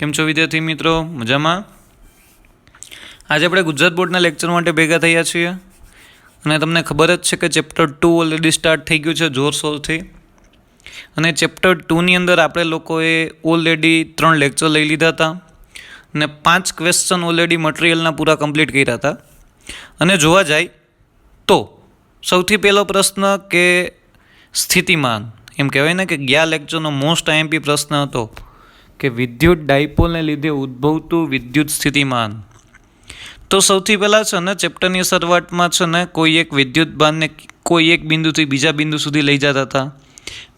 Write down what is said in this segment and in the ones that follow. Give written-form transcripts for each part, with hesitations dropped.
કેમ છો વિદ્યાર્થી મિત્રો? મજામાં? આજે આપણે ગુજરાત બોર્ડના લેક્ચર માટે ભેગા થયા છીએ અને તમને ખબર જ છે કે ચેપ્ટર 2 ઓલરેડી સ્ટાર્ટ થઈ ગયું છે જોરશોરથી. અને ચેપ્ટર 2ની અંદર આપણે લોકોએ ઓલરેડી 3 લેક્ચર લઈ લીધા હતા અને 5 ક્વેશ્ચન ઓલરેડી મટીરિયલના પૂરા કમ્પ્લીટ કર્યા હતા. અને જોવા જાય તો સૌથી પહેલો પ્રશ્ન કે સ્થિતિમાન, એમ કહેવાય ને કે ગયા લેક્ચરનો મોસ્ટ આઈએમપી પ્રશ્ન હતો કે વિદ્યુત ડાયપોલને લીધે ઉદ્ભવતું વિદ્યુત સ્થિતિમાન. તો સૌથી પહેલાં છે ને ચેપ્ટરની શરૂઆતમાં છે ને કોઈ એક વિદ્યુત ભારને કોઈ એક બિંદુથી બીજા બિંદુ સુધી લઈ જતા હતા,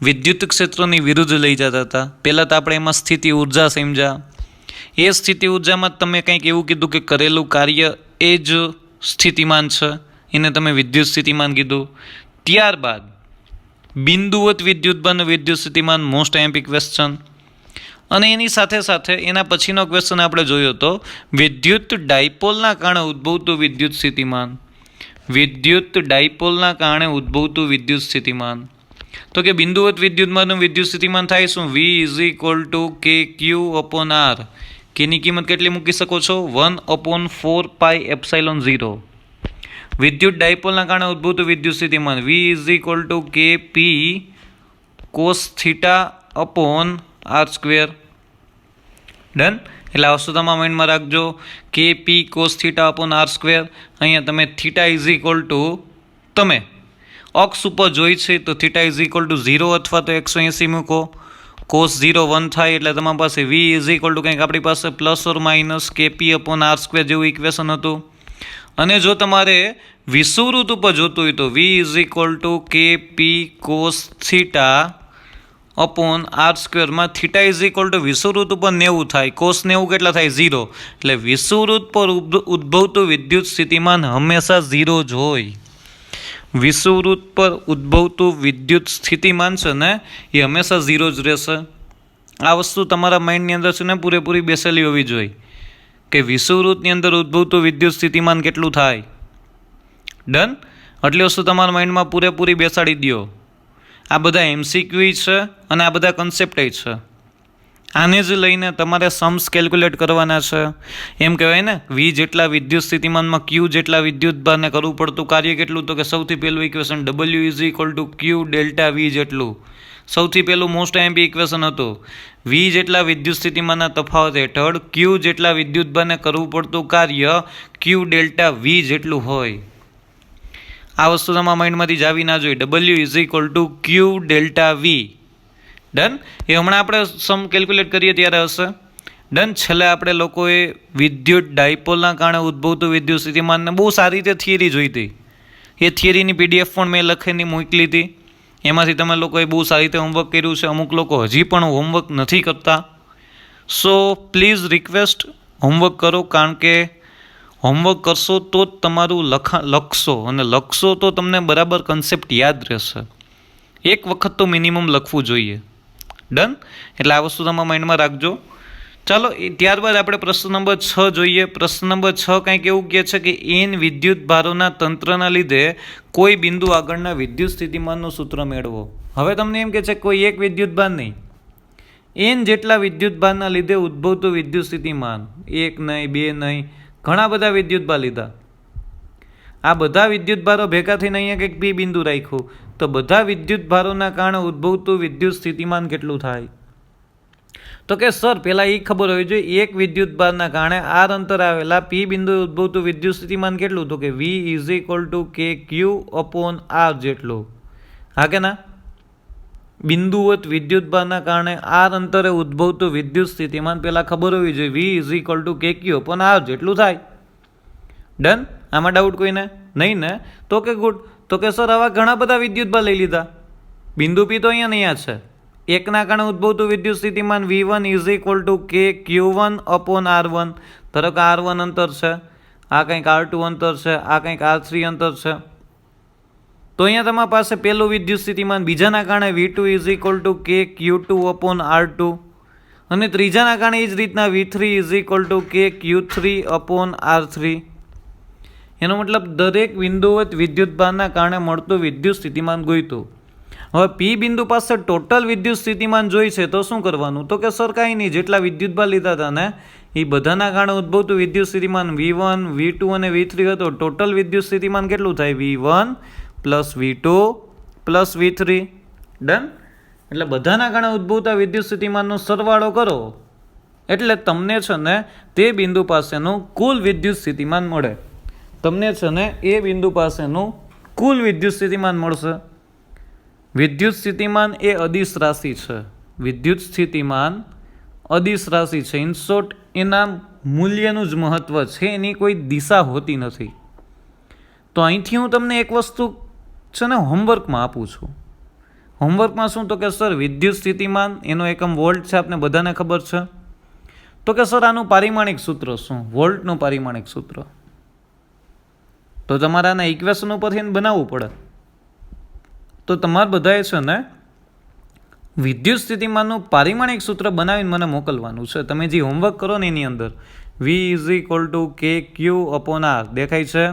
વિદ્યુત ક્ષેત્રોની વિરુદ્ધ લઈ જતા હતા. પહેલાં તો આપણે એમાં સ્થિતિ ઉર્જા સમજ્યા. એ સ્થિતિ ઉર્જામાં તમે કંઈક એવું કીધું કે કરેલું કાર્ય એ જ સ્થિતિમાન છે, એને તમે વિદ્યુત સ્થિતિમાન કીધું. ત્યારબાદ બિંદુવત વિદ્યુત ભારનું વિદ્યુત સ્થિતિમાન, મોસ્ટ આઈએમપી ક્વેશ્ચન. અને એની સાથે સાથે એના પછીનો ક્વેશ્ચન આપણે જોયો હતો વિદ્યુત ડાયપોલના કારણે ઉદ્ભવતું વિદ્યુત સ્થિતિમાન. વિદ્યુત ડાયપોલના કારણે ઉદ્ભવતું વિદ્યુત સ્થિતિમાન. તો કે બિંદુવત વિદ્યુતમાનનું વિદ્યુત સ્થિતિમાન થાય શું? V = KQ/R. કેની કિંમત કેટલી મૂકી શકો છો? 1/4πε0. વિદ્યુત ડાયપોલના કારણે ઉદ્ભવતું વિદ્યુત સ્થિતિમાન V = KP cos θ/R². Done. એટલે આ વસ્તુ તમારા માઇન્ડમાં રાખજો, KP cos θ/R². અહીંયા તમે થીટા તમે અક્ષ ઉપર જોઈ છે તો થીટા 0 અથવા તો 180 મૂકો. cos 0 1 થાય એટલે તમારી પાસે V કંઈક આપણી પાસે ±KP/R² જેવું ઇક્વેશન હતું. અને જો તમારે વિષુવવૃત્ત ઉપર જોતું હોય તો V KP cos θ/R². માં થીટા વિષુવવૃત્ત ઉપર 90 થાય, cos 90 કેટલા થાય? 0. એટલે વિષુવવૃત્ત પર ઉદ્ભવતું વિદ્યુત સ્થિતિમાન હંમેશા 0 જ હોય. વિષુવવૃત્ત પર ઉદ્ભવતું વિદ્યુત સ્થિતિમાન છે ને એ હંમેશા 0 જ રહેશે. આ વસ્તુ તમારા માઇન્ડની અંદર છે ને પૂરેપૂરી બેસેલી હોવી જોઈએ કે વિષુવવૃત્તની અંદર ઉદ્ભવતું વિદ્યુત સ્થિતિમાન કેટલું થાય. ડન. આટલી વસ્તુ તમારા માઇન્ડમાં પૂરેપૂરી બેસાડી દો. આ બધા MCQ છે અને આ બધા કન્સેપ્ટ છે. આને જ લઈને તમારે સમ્સ કેલ્ક્યુલેટ કરવાના છે. એમ કહેવાય ને V જેટલા વિદ્યુત સ્થિતિમાનમાં Q જેટલા વિદ્યુત ભારને કરવું પડતું કાર્ય કેટલું? તો કે સૌથી પહેલું ઇક્વેશન W = Q ΔV જેટલું. સૌથી પહેલું મોસ્ટ આઈએમપી ઇક્વેશન હતું. V જેટલા વિદ્યુત સ્થિતિમાનના તફાવત હેઠળ Q જેટલા વિદ્યુત ભારને કરવું પડતું કાર્ય Q ΔV જેટલું હોય. આ વસ્તુ તમારા માઇન્ડમાંથી જાવી ના જોઈએ. W = Q ΔV. ડન. એ હમણાં આપણે સમ કેલ્ક્યુલેટ કરીએ ત્યારે હશે. ડન. છેલ્લે આપણે લોકોએ વિદ્યુત ડાયપોલના કારણે ઉદ્ભવતું વિદ્યુત સ્થિતિમાનને બહુ સારી રીતે થિયરી જોઈ હતી. એ થિયરીની PDF પણ મેં લખીને મોકલી હતી. એમાંથી તમે લોકોએ બહુ સારી રીતે હોમવર્ક કર્યું છે. અમુક લોકો હજી પણ હોમવર્ક નથી કરતા. સો પ્લીઝ રિક્વેસ્ટ હોમવર્ક કરો, કારણ કે હોમવર્ક કરશો તો જ તમારું લખશો અને લખશો તો તમને બરાબર કન્સેપ્ટ યાદ રહેશે. એક વખત તો મિનિમમ લખવું જોઈએ. ડન. એટલે આ વસ્તુ તમારા માઇન્ડમાં રાખજો. ચાલો ત્યારબાદ આપણે પ્રશ્ન નંબર 6 જોઈએ. પ્રશ્ન નંબર 6 કંઈક એવું કહે છે કે n વિદ્યુત ભારોના તંત્રના લીધે કોઈ બિંદુ આગળના વિદ્યુત સ્થિતિમાનનું સૂત્ર મેળવો. હવે તમને એમ કહે છે કોઈ એક વિદ્યુત ભાર નહીં, n જેટલા વિદ્યુત ભારના લીધે ઉદ્ભવતું વિદ્યુત સ્થિતિમાન. એક નહીં, બે નહીં, ઘણા બધા વિદ્યુત ભાર લીધા. આ બધા વિદ્યુત ભારો ભેગા થઈને અહીંયા કંઈક P બિંદુ રાખ્યું તો બધા વિદ્યુત ભારોના કારણે ઉદ્ભવતું વિદ્યુત સ્થિતિમાન કેટલું થાય? તો કે સર પહેલાં એ ખબર હોવી જોઈએ એક વિદ્યુત ભારના કારણે R અંતર આવેલા P બિંદુએ ઉદ્ભવતું વિદ્યુત સ્થિતિમાન કેટલું? તો કે V = KQ/R જેટલું. હા કે ના? બિંદુવત વિદ્યુત ભારના કારણે R અંતરે ઉદ્ભવતું વિદ્યુત સ્થિતિમાન પહેલાં ખબર હોવી જોઈએ V = KQ/R જેટલું થાય. ડન. આમાં ડાઉટ કોઈને નહીં ને? તો કે ગુડ. તો કે સર આવા ઘણા બધા વિદ્યુત ભાર લઈ લીધા. બિંદુ P તો અહીંયા છે. એકના કારણે ઉદ્ભવતું વિદ્યુત સ્થિતિમાન V1 = KQ1/R1. ધારો કે R1 અંતર છે, આ કંઈક R2 અંતર છે, આ કંઈક R3 અંતર છે. તો અહીંયા તમારી પાસે પહેલું વિદ્યુત સ્થિતિમાન, બીજાના કારણે V2 = KQ2/R2 અને ત્રીજાના કારણે એ જ રીતના V3 = KQ3/R3. એનો મતલબ દરેક બિંદુવત વિદ્યુત ભારના કારણે મળતું વિદ્યુત સ્થિતિમાન ગોઈતું. હવે પી બિંદુ પાસે ટોટલ વિદ્યુત સ્થિતિમાન જોઈ છે તો શું કરવાનું? તો કે સર કાંઈ નહીં, જેટલા વિદ્યુતભાર લીધા હતા ને એ બધાના કારણે ઉદ્ભવતું વિદ્યુત સ્થિતિમાન V1, V2 અને V3 હતો. ટોટલ વિદ્યુત સ્થિતિમાન કેટલું થાય? V1 plus V2 plus V3. Done. એટલે બધાના કારણે ઉદ્ભવતા વિદ્યુત સ્થિતિમાનનો સરવાળો કરો એટલે તમને છે ને તે બિંદુ પાસેનું કુલ વિદ્યુત સ્થિતિમાન મળે. તમને છે ને એ બિંદુ પાસેનું કુલ વિદ્યુત સ્થિતિમાન મળશે. વિદ્યુત સ્થિતિમાન એ અદિશ રાશિ છે. વિદ્યુત સ્થિતિમાન અદિશ રાશિ છે. ઇન શોર્ટ એના મૂલ્યનું જ મહત્વ છે, એની કોઈ દિશા હોતી નથી. તો અહીંથી હું તમને એક વસ્તુ છે ને હોમવર્કમાં આપું છું. હોમવર્કમાં શું? તો કે સર વિદ્યુત સ્થિતિમાન એનો એકમ વોલ્ટ છે, આપને બધાને ખબર છે. તો કે સર આનું પારિમાણિક સૂત્ર શું? વોલ્ટનું પારિમાણિક સૂત્ર. તો તમારે આના ઇક્વેશન ઉપરથી બનાવવું પડે. તો તમારે બધાએ છે ને વિદ્યુત સ્થિતિમાનનું પારિમાણિક સૂત્ર બનાવીને મને મોકલવાનું છે. તમે જે હોમવર્ક કરો ને એની અંદર V = KQ/R દેખાય છે.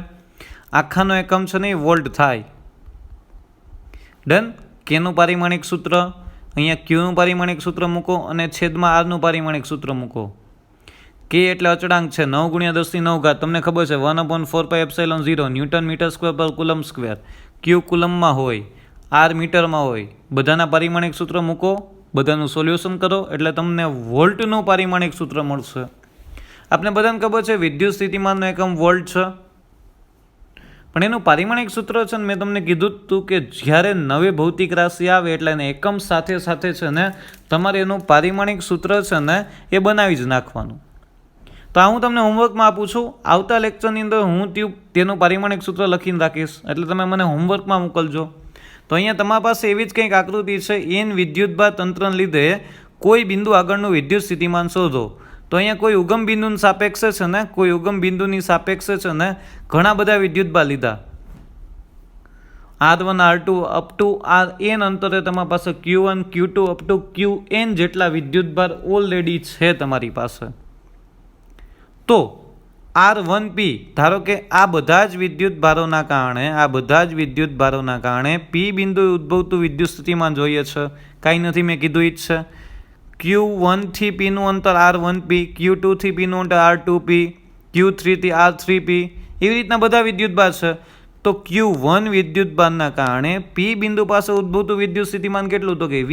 આખાનો એકમ છે ને એ વોલ્ટ થાય. ડન. કેનું પારિમાણિક સૂત્ર? અહીંયા ક્યુનું પારિમાણિક સૂત્ર મૂકો અને છેદમાં આરનું પારિમાણિક સૂત્ર મૂકો. કે એટલે અચળાંક છે 9 × 10⁹. તમને ખબર છે 1/4πε0 ન્યૂટન મીટર સ્ક્વેર પર કુલમ સ્ક્વેર. ક્યુ કુલમમાં હોય, આર મીટરમાં હોય. બધાના પારિમાણિક સૂત્ર મૂકો, બધાનું સોલ્યુશન કરો એટલે તમને વોલ્ટનું પારિમાણિક સૂત્ર મળશે. આપણે બધાને ખબર છે વિદ્યુત સ્થિતિમાનનો એકમ વોલ્ટ છે, પણ એનું પારિમાણિક સૂત્ર છે ને મેં તમને કીધું હતું કે જ્યારે નવી ભૌતિક રાશિ આવે એટલે એને એકમ સાથે સાથે છે ને તમારે એનું પારિમાણિક સૂત્ર છે ને એ બનાવી જ નાખવાનું. તો આ હું તમને હોમવર્કમાં આપું છું. આવતા લેક્ચરની અંદર હું તેનું પારિમાણિક સૂત્ર લખીને રાખીશ એટલે તમે મને હોમવર્કમાં મોકલજો. તો અહીંયા તમારી પાસે એવી જ કંઈક આકૃતિ છે. એન વિદ્યુતભાર તંત્રને લીધે કોઈ બિંદુ આગળનું વિદ્યુત સ્થિતિમાન શોધો. તો અહીંયા કોઈ ઉગમ બિંદુની સાપેક્ષે છે ને કોઈ ઉગમ બિંદુની સાપેક્ષે છે ને ઘણા બધા વિદ્યુતભાર લીધા. R1 R2 up to Rn અંતરે તમારી પાસે Q1 Q2 up to Qn જેટલા વિદ્યુતભાર ઓલરેડી છે તમારી પાસે. તો R1P ધારો કે આ બધા જ વિદ્યુતભારોના કારણે P બિંદુ ઉદ્ભવતું વિદ્યુત સ્થિતિમાન જોઈએ છે. કાંઈ નથી, મેં કીધું જ છે. Q1 થી P નું અંતર R1P, Q2 થી P નું અંતર R2P, Q3 થી R3P, એવી રીતના બધા વિદ્યુતભાર છે. તો Q1 વિદ્યુતભારના કારણે P બિંદુ પાસે ઉદ્ભવતું વિદ્યુત સ્થિતિમાન કેટલું? તો કે V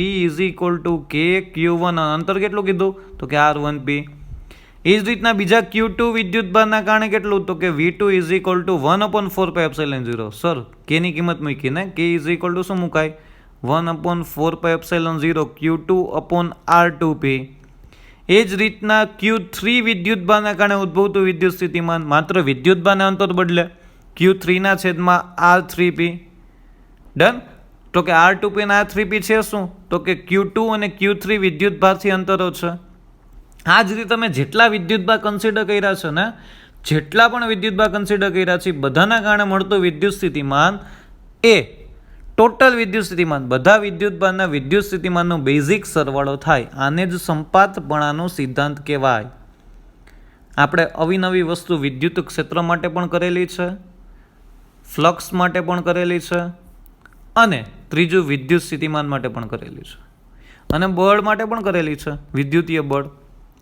= KQ1. અંતર કેટલું કીધું? તો કે R1P. એ જ રીતના બીજા Q2 વિદ્યુતભારના કારણે કેટલું? તો કે V2 = 1/4πε0. સર કેની કિંમત મૂકી ને? K = શું મુકાય? 1/4πε0 Q2/R2P. એ જ રીતના Q3 વિદ્યુતભારના કારણે ઉદ્ભવતું વિદ્યુત સ્થિતિમાન માત્ર વિદ્યુતભારના અંતર બદલે Q3/R3P. ડન. તો કે R2P અને R3P છે શું? તો કે Q2 અને Q3 વિદ્યુતભારથી અંતરો છે. આ જ રીતે તમે જેટલા વિદ્યુતભાર કન્સિડર કર્યા છે ને જેટલા પણ વિદ્યુતભાર કન્સિડર કર્યા છે બધાના કારણે મળતું વિદ્યુત સ્થિતિમાન એ ટોટલ વિદ્યુત સ્થિતિમાન બધા વિદ્યુતભારના વિદ્યુત સ્થિતિમાનનો બેઝિક સરવાળો થાય. આને જ સંપાતપણાનો સિદ્ધાંત કહેવાય. આપણે અવિનવી વસ્તુ વિદ્યુત ક્ષેત્ર માટે પણ કરેલી છે, ફ્લક્સ માટે પણ કરેલી છે અને ત્રીજું વિદ્યુત સ્થિતિમાન માટે પણ કરેલી છે અને બળ માટે પણ કરેલી છે. વિદ્યુતીય બળ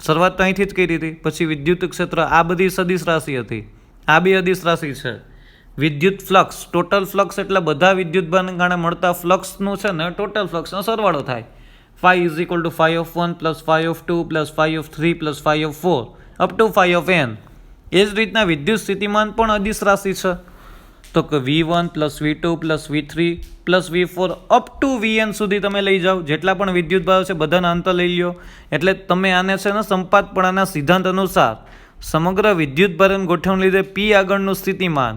શરૂઆત તો અહીંથી જ કરી હતી. પછી વિદ્યુત ક્ષેત્ર આ બધી સદિશ રાશિ હતી, આ બી અદિશ રાશિ છે. વિદ્યુત ફ્લક્સ ટોટલ ફ્લક્સ એટલે બધા વિદ્યુતભારને કારણે મળતા ફ્લક્સનું છે ને ટોટલ ફ્લક્સનો સરવાળો થાય. phi = phi(1) + phi(2) + phi(3) + phi(4) up to phi(n). એ જ રીતના વિદ્યુત સ્થિતિમાન પણ અદિશ રાશિ છે. તો કે V1 + V2 + V3 + V4 up to Vn સુધી તમે લઈ જાઓ. જેટલા પણ વિદ્યુતભારો છે બધાના અંતર લઈ લો એટલે તમે આને છે ને સંપાતપણાના સિદ્ધાંત અનુસાર સમગ્ર વિદ્યુતભારોની ગોઠવણ લીધે P આગળનું સ્થિતિમાન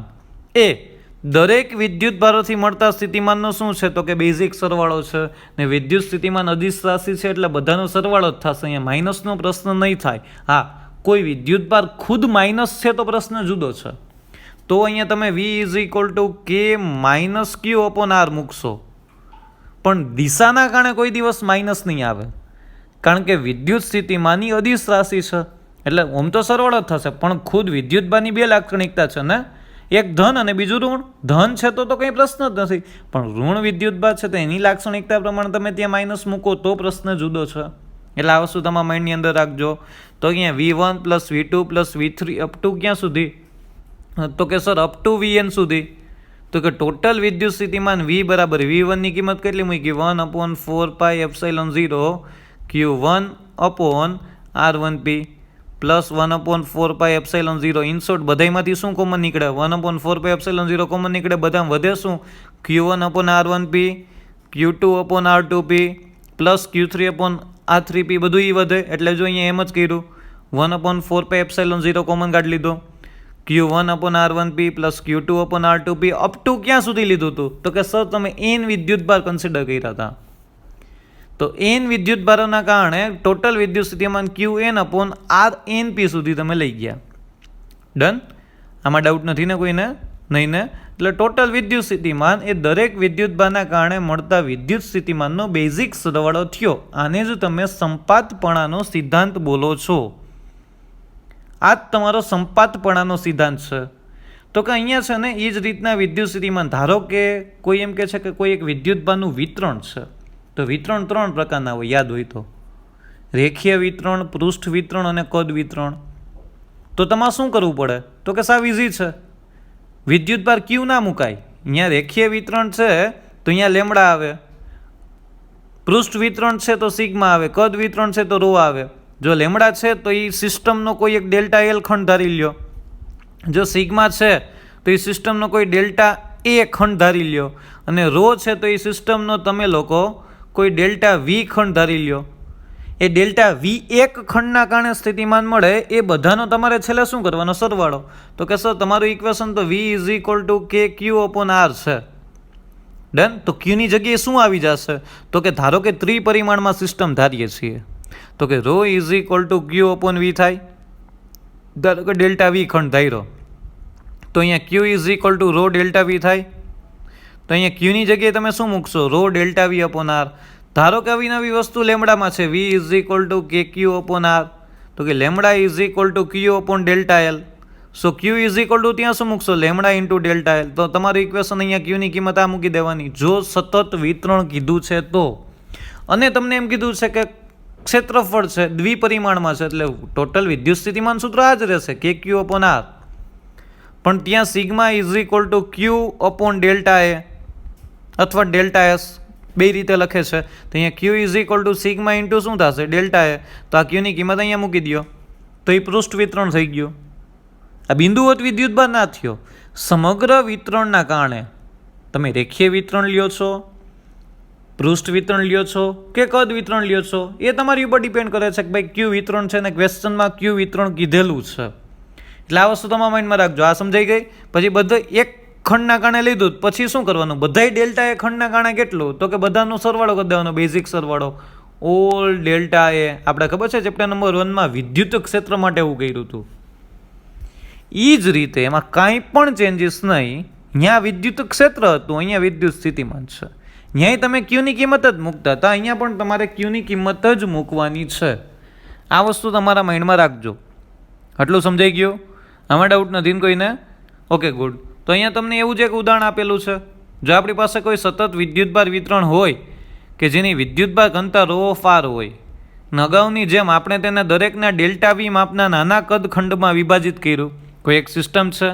એ દરેક વિદ્યુતભારોથી મળતા સ્થિતિમાનનો શું છે? તો કે બેઝિક સરવાળો છે. ને વિદ્યુત સ્થિતિમાન અદિશ રાશિ છે એટલે બધાનો સરવાળો જ થશે. અહીંયા માઇનસનો પ્રશ્ન નહીં થાય. હા, કોઈ વિદ્યુતભાર ખુદ માઇનસ છે તો પ્રશ્ન જુદો છે. તો અહીંયા તમે V = K-Q/R મૂકશો પણ દિશાના કારણે કોઈ દિવસ માઇનસ નહીં આવે કારણ કે વિદ્યુત સ્થિતિમાનની અદિશ રાશિ છે એટલે ઓમ તો સરવાળો જ થશે પણ ખુદ વિદ્યુતભારની બે લાક્ષણિકતા છે ને એક ધન અને બીજું ઋણ. ધન છે તો કંઈ પ્રશ્ન જ નથી, પણ ઋણ વિદ્યુતભાર છે તો એની લાક્ષણિકતા પ્રમાણે તમે ત્યાં માઇનસ મૂકો તો પ્રશ્ન જુદો છે. એટલે આ વસ્તુ તમારા માઇન્ડની અંદર રાખજો. તો અહીંયા V1 + V2 + V3 up to ક્યાં સુધી? તો કે સર અપ ટુ Vn સુધી. તો કે ટોટલ વિદ્યુત સ્થિતિમાન V બરાબર V1 ની કિંમત કેટલી મૂકી? 1/4πε0 Q1/R1P પ્લસ 1/4πε0. ઇન શોર્ટ બધામાંથી શું કોમન નીકળે? 1/4πε0 કોમન નીકળે. બધામાં વધે શું? Q1/R1P, Q2/R2P પ્લસ Q3/R3P બધું એ વધે. એટલે જો અહીંયા એમ જ કર્યું, 1/4πε0 કોમન કાઢી લીધો, Q1/R1P plus Q2/R2P up to ક્યાં સુધી લીધું હતું? તો કે સર તમે n વિદ્યુતભાર કન્સિડર કર્યા હતા. તો n વિદ્યુતભારોના કારણે ટોટલ વિદ્યુત સ્થિતિમાન Qn/Rnp સુધી તમે લઈ ગયા. ડન? આમાં ડાઉટ નથી ને કોઈને? નહીં ને? એટલે ટોટલ વિદ્યુત સ્થિતિમાન એ દરેક વિદ્યુતભારના કારણે મળતા વિદ્યુત સ્થિતિમાનનો બેઝિક સરવાળો થયો. આને જ તમે સંપાતપણાનો સિદ્ધાંત બોલો છો. આ જ તમારો સંપાતપણાનો સિદ્ધાંત છે. તો કે અહીંયા છે ને એ જ રીતના વિદ્યુત સ્થિતિમાન, ધારો કે કોઈ એમ કહે છે કે કોઈ એક વિદ્યુતભારનું વિતરણ છે, તો વિતરણ 3 પ્રકારના હોય, યાદ હોય તો: રેખીય વિતરણ, પૃષ્ઠ વિતરણ અને કદ વિતરણ. તો તમારે શું કરવું પડે? તો કે સાવ ઇઝી છે. વિદ્યુતભાર ક્યુ ના મુકાય. અહીંયા રેખીય વિતરણ છે તો અહીંયા લેમડા આવે, પૃષ્ઠ વિતરણ છે તો સિગ્મા આવે, કદ વિતરણ છે તો રો આવે. જો લેમડા છે તો એ સિસ્ટમનો કોઈ એક ડેલ્ટા એલ ખંડ ધારી લ્યો. જો સિગ્મા છે તો એ સિસ્ટમનો કોઈ ડેલ્ટા એ ખંડ ધારી લ્યો. અને રો છે તો એ સિસ્ટમનો તમે લોકો કોઈ ડેલ્ટા વી ખંડ ધારી લ્યો. એ ડેલ્ટા વી એક ખંડના કારણે સ્થિતિમાન મળે એ બધાનો તમારે છેલ્લે શું કરવાનો? સરવાળો. તો કે સર તમારું ઇક્વેશન તો V = KQ/R છે. ડન? તો ક્યુની જગ્યાએ શું આવી જશે? તો કે ધારો કે ત્રિપરિમાણમાં સિસ્ટમ ધારીએ છીએ, તો કે ρ = Q/V થાય. ધારો કે ડેલ્ટા વી ખંડ ધાર્યો, તો અહીંયા Q = ρ ડેલ્ટા વી થાય. તો અહીંયા ક્યુની જગ્યાએ તમે શું મૂકશો? ρ ડેલ્ટા V/R. ધારો કે આવી નવી વસ્તુ લેમડામાં છે, V = KQ/R. તો કે લેમડા = Q/Δl. સો Q ત્યાં શું મૂકશો? Lambda × Δl. તો તમારું ઇક્વેશન અહીંયા ક્યુની કિંમત આ મૂકી દેવાની. જો સતત વિતરણ કીધું છે તો, અને તમને એમ કીધું છે કે ક્ષેત્રફળ છે, દ્વિપરિમાણમાં છે, એટલે ટોટલ વિદ્યુત સ્થિતિમાન સૂત્ર આ જ રહેશે, KQ/R. પણ ત્યાં સિગ્મા = Q/Δa અથવા ડેલ્ટા S બે રીતે લખે છે. તો અહીંયા Q = સિગ્મા × શું થશે? Delta A. તો આ ક્યુની કિંમત અહીંયા મૂકી દો, તો એ પૃષ્ઠ વિતરણ થઈ ગયું. આ બિંદુવત વિદ્યુતભાર ના થયો. સમગ્ર વિતરણના કારણે તમે રેખીય વિતરણ લ્યો છો, પૃષ્ઠ વિતરણ લ્યો છો કે કદ વિતરણ લ્યો છો, એ તમારી ઉપર ડિપેન્ડ કરે છે કે ભાઈ ક્યુ વિતરણ છે ને ક્વેશ્ચનમાં ક્યુ વિતરણ કીધેલું છે. એટલે આ વસ્તુ તમારા માઇન્ડમાં રાખજો. આ સમજાઈ ગઈ? પછી બધા એક ખંડના કારણે લીધું, પછી શું કરવાનું? બધાય ડેલ્ટા એ ખંડના કારણે કેટલું? તો કે બધાનો સરવાળો કરી દેવાનો, બેઝિક સરવાળો. ઓલ ડેલ્ટા એ આપણે ખબર છે ચેપ્ટર નંબર 1માં વિદ્યુત ક્ષેત્ર માટે એવું કર્યું હતું. એ જ રીતે એમાં કાંઈ પણ ચેન્જીસ નહીં. અહીંયા વિદ્યુત ક્ષેત્ર હતું, અહીંયા વિદ્યુત સ્થિતિમાન છે. અહીંયા તમે ક્યુની કિંમત જ મૂકતા હતા, અહીંયા પણ તમારે ક્યુની કિંમત જ મૂકવાની છે. આ વસ્તુ તમારા માઇન્ડમાં રાખજો. આટલું સમજાઈ ગયું? આમાં ડાઉટ નથી ને કોઈને? Okay, good. તો અહીંયા તમને એવું જ એક ઉદાહરણ આપેલું છે. જો આપણી પાસે કોઈ સતત વિદ્યુતભાર વિતરણ હોય કે જેની વિદ્યુતભાર ઘનતા ρ/R હોય, અગાઉની જેમ આપણે તેને દરેકના ડેલ્ટા વી માપના નાના કદ ખંડમાં વિભાજિત કર્યું. કોઈ એક સિસ્ટમ છે,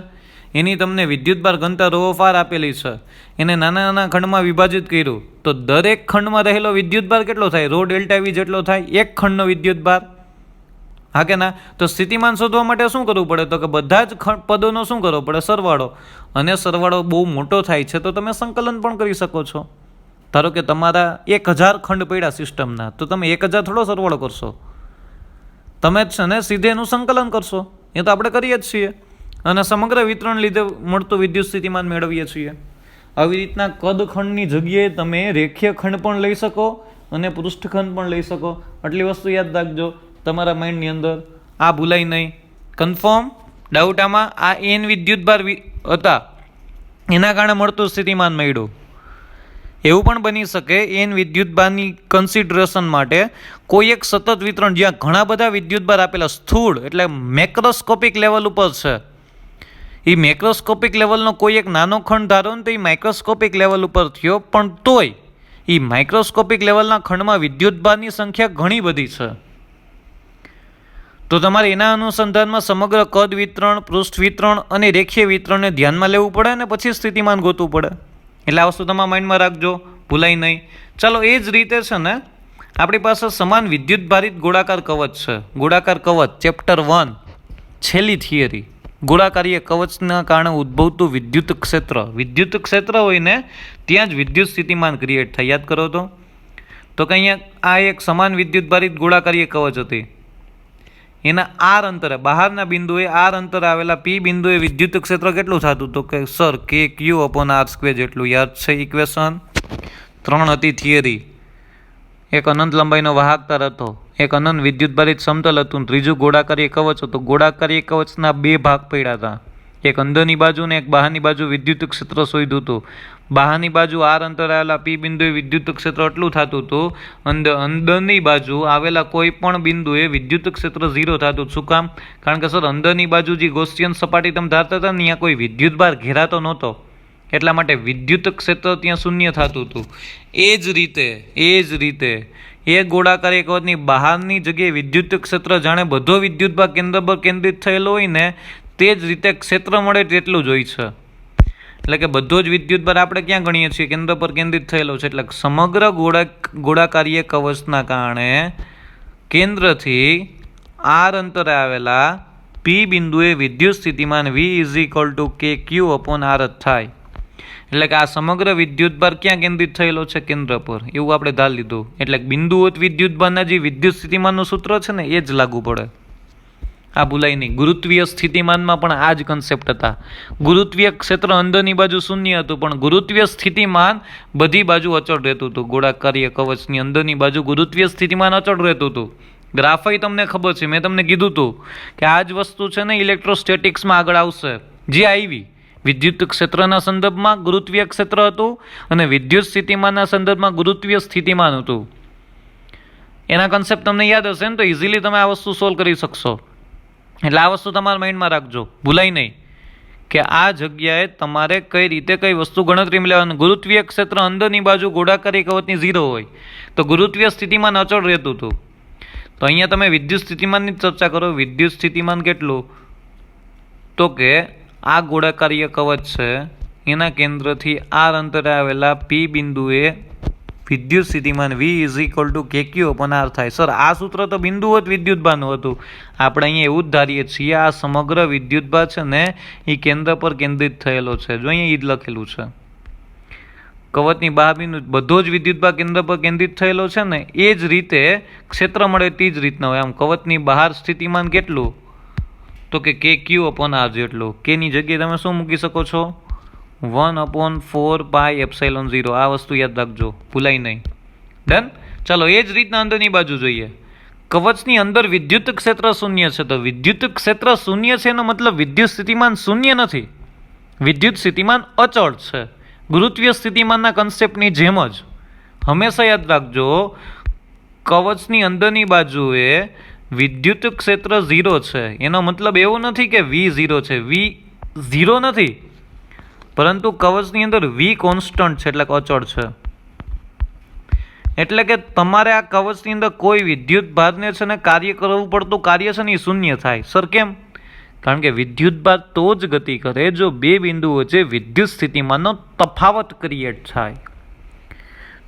એની તમને વિદ્યુતભાર ઘનતા ρ/R આપેલી છે, એને નાના નાના ખંડમાં વિભાજિત કર્યું, તો દરેક ખંડમાં રહેલો વિદ્યુતભાર કેટલો થાય? ρ ડેલ્ટા વી જેટલો થાય એક ખંડનો વિદ્યુતભાર. હા કે ના? તો સ્થિતિમાન શોધવા માટે શું કરવું પડે? તો કે બધા જ પદોનો શું કરવો પડે? સરવાળો. અને સરવાળો બહુ મોટો થાય છે તો તમે સંકલન પણ કરી શકો છો. ધારો કે તમારા 1000 ખંડ પડ્યા સિસ્ટમના, તો તમે 1000 થોડો સરવાળો કરશો, તમે જ છે ને સીધે એનું સંકલન કરશો. એ તો આપણે કરીએ જ છીએ, અને સમગ્ર વિતરણ લીધે મળતું વિદ્યુત સ્થિતિમાન મેળવીએ છીએ. આવી રીતના કદ ખંડની જગ્યાએ તમે રેખીય ખંડ પણ લઈ શકો અને પૃષ્ઠખંડ પણ લઈ શકો. આટલી વસ્તુ યાદ રાખજો તમારા માઇન્ડની અંદર, આ ભૂલાય નહીં. કન્ફર્મ? ડાઉટ આમાં? આ n વિદ્યુતભાર હતા એના કારણે મળતું સ્થિતિમાન મળ્યું. એવું પણ બની શકે n વિદ્યુતભારની કન્સિડરેશન માટે કોઈ એક સતત વિતરણ જ્યાં ઘણા બધા વિદ્યુતભાર આપેલા સ્થૂળ એટલે મેક્રોસ્કોપિક લેવલ ઉપર છે, એ મેક્રોસ્કોપિક લેવલનો કોઈ એક નાનો ખંડ ધારો ને તો એ માઇક્રોસ્કોપિક લેવલ ઉપર થયો, પણ તોય એ માઇક્રોસ્કોપિક લેવલના ખંડમાં વિદ્યુતભારની સંખ્યા ઘણી બધી છે. તો તમારે એના અનુસંધાનમાં સમગ્ર કદ વિતરણ, પૃષ્ઠ વિતરણ અને રેખીય વિતરણને ધ્યાનમાં લેવું પડે અને પછી સ્થિતિમાન ગોતવું પડે. એટલે આ વસ્તુ તમારા માઇન્ડમાં રાખજો, ભૂલાય નહીં. ચાલો એ જ રીતે છે ને આપણી પાસે સમાન વિદ્યુત ભારિત ગોળાકાર કવચ છે. ગોળાકાર કવચ ચેપ્ટર 1 છેલ્લી થિયરી. ગોળાકારીય કવચના કારણે ઉદ્ભવતું વિદ્યુત ક્ષેત્ર હોય ને ત્યાં જ વિદ્યુત સ્થિતિમાન ક્રિએટ થાય. યાદ કરો તો કે અહીંયા આ એક સમાન વિદ્યુત ભારિત ગોળાકારીય કવચ હતી. એના આર અંતરે બહારના બિંદુએ આર અંતરે આવેલા પી બિંદુએ વિદ્યુત ક્ષેત્ર કેટલું થતું? તો કે સર કે ક્યુ અપોન આર સ્ક્વેર જેટલું. યાદ છે ઇક્વેશન 3 હતી થિયરી. એક અનંત લંબાઈનો વાહક તાર હતો, એક અનંત વિદ્યુતભારિત સમતલ હતું, ત્રીજું ગોળાકારીય કવચ હતું. ગોળાકારીય કવચના 2 ભાગ પડ્યા હતા, એક અંદરની બાજુ ને એક બહારની બાજુ વિદ્યુત ક્ષેત્ર શોધ્યું હતું. બહારની બાજુ આર અંતરે આવેલા પી બિંદુએ વિદ્યુત ક્ષેત્ર એટલું થતું હતું, અંદરની બાજુ આવેલા કોઈ પણ બિંદુએ વિદ્યુત ક્ષેત્ર 0 થતું. શું કામ? કારણ કે સર અંદરની બાજુ જે ગૌસિયન સપાટી તમે ધારતા હતા ને ત્યાં કોઈ વિદ્યુતભાર ઘેરાતો નહોતો, એટલા માટે વિદ્યુત ક્ષેત્ર ત્યાં શૂન્ય થતું હતું. એ જ રીતે એ ગોળાકારીય કવચની બહારની જગ્યાએ વિદ્યુત ક્ષેત્ર જાણે બધો વિદ્યુતભાર કેન્દ્ર પર કેન્દ્રિત થયેલો હોય ને તે જ રીતે ક્ષેત્ર મળે તેટલું જ હોય છે. એટલે કે બધો જ વિદ્યુતભાર આપણે ક્યાં ગણીએ છીએ? કેન્દ્ર પર કેન્દ્રિત થયેલો છે. એટલે સમગ્ર ગોળાકારીય કવચના કારણે કેન્દ્રથી આર અંતરે આવેલા પી બિંદુએ વિદ્યુત સ્થિતિમાન V = KQ/R જ થાય. એટલે કે આ સમગ્ર વિદ્યુતભાર ક્યાં કેન્દ્રિત થયેલો છે? કેન્દ્ર પર. એવું આપણે ધાર લીધું. એટલે બિંદુઓત વિદ્યુતભારના જે વિદ્યુત સ્થિતિમાનનું સૂત્ર છે ને એ જ લાગુ પડે. આ ભૂલાય નહીં. ગુરુત્વીય સ્થિતિમાનમાં પણ આ જ કન્સેપ્ટ હતા. ગુરુત્વીય ક્ષેત્ર અંદરની બાજુ શૂન્ય હતું, પણ ગુરુત્વીય સ્થિતિમાન બધી બાજુ અચળ રહેતું હતું. ગોળાકારીય કવચની અંદરની બાજુ ગુરુત્વીય સ્થિતિમાન અચળ રહેતું હતું. ગ્રાફાઈ તમને ખબર છે, મેં તમને કીધું હતું કે આ જ વસ્તુ છે ને ઇલેક્ટ્રોસ્ટેટિક્સમાં આગળ આવશે. જે આવી વિદ્યુત ક્ષેત્રના સંદર્ભમાં ગુરુત્વીય ક્ષેત્ર હતું અને વિદ્યુત સ્થિતિમાનના સંદર્ભમાં ગુરુત્વીય સ્થિતિમાન હતું. એના કન્સેપ્ટ તમને યાદ હશે ને તો ઇઝીલી તમે આ વસ્તુ સોલ્વ કરી શકશો. એટલે આ વસ્તુ તમારા માઇન્ડમાં રાખજો, ભૂલાય નહીં કે આ જગ્યાએ તમારે કઈ રીતે કઈ વસ્તુ ગણતરીમાં લેવાની. ગુરુત્વીય ક્ષેત્ર અંદરની બાજુ ગોળાકારી કવચની 0 હોય તો ગુરુત્વીય સ્થિતિમાન અચળ રહેતું હતું. તો અહીંયા તમે વિદ્યુત સ્થિતિમાનની ચર્ચા કરો. વિદ્યુત સ્થિતિમાન કેટલું? તો કે આ ગોળાકારીય કવચ છે એના કેન્દ્રથી આર અંતરે આવેલા પી બિંદુએ વિદ્યુત સ્થિતિમાન V = KQ/R થાય. સર આ સૂત્ર તો બિંદુવત વિદ્યુતભારનું હતું. આપણે અહીંયા એવું જ ધારીએ છીએ આ સમગ્ર વિદ્યુતભાર છે ને એ કેન્દ્ર પર કેન્દ્રિત થયેલો છે. જો અહીંયા એ જ લખેલું છે. કવચની બહાર બિંદુ બધો જ વિદ્યુતભાર કેન્દ્ર પર કેન્દ્રિત થયેલો છે ને એ જ રીતે ક્ષેત્ર મળે તે જ રીતના હોય. આમ કવચની બહાર સ્થિતિમાન કેટલું? તો કે KQ/R જેટલું. કેની જગ્યાએ તમે શું મૂકી શકો છો? 1/4πε0. આ વસ્તુ યાદ રાખજો, ભૂલાય નહીં. ડન. ચાલો એ જ રીતના અંદરની બાજુ જોઈએ. કવચની અંદર વિદ્યુત ક્ષેત્ર શૂન્ય છે. તો વિદ્યુત ક્ષેત્ર શૂન્ય છે એનો મતલબ વિદ્યુત સ્થિતિમાન શૂન્ય નથી, વિદ્યુત સ્થિતિમાન અચળ છે. ગુરુત્વીય સ્થિતિમાનના કન્સેપ્ટની જેમ જ હંમેશા યાદ રાખજો, કવચની અંદરની બાજુએ વિદ્યુત ક્ષેત્ર 0 છે એનો મતલબ એવો નથી કે V 0 છે. V 0 નથી, પરંતુ કવચની અંદર V કોન્સ્ટન્ટ છે, એટલે અચળ છે. એટલે કે તમારે આ કવચની અંદર કોઈ વિદ્યુત ભારને છે ને કાર્ય કરવું પડતું કાર્ય છે ને એ શૂન્ય થાય. સર કેમ? કારણ કે વિદ્યુત ભાર તો જ ગતિ કરે જો બે બિંદુ વચ્ચે વિદ્યુત સ્થિતિમાનનો તફાવત ક્રિએટ થાય.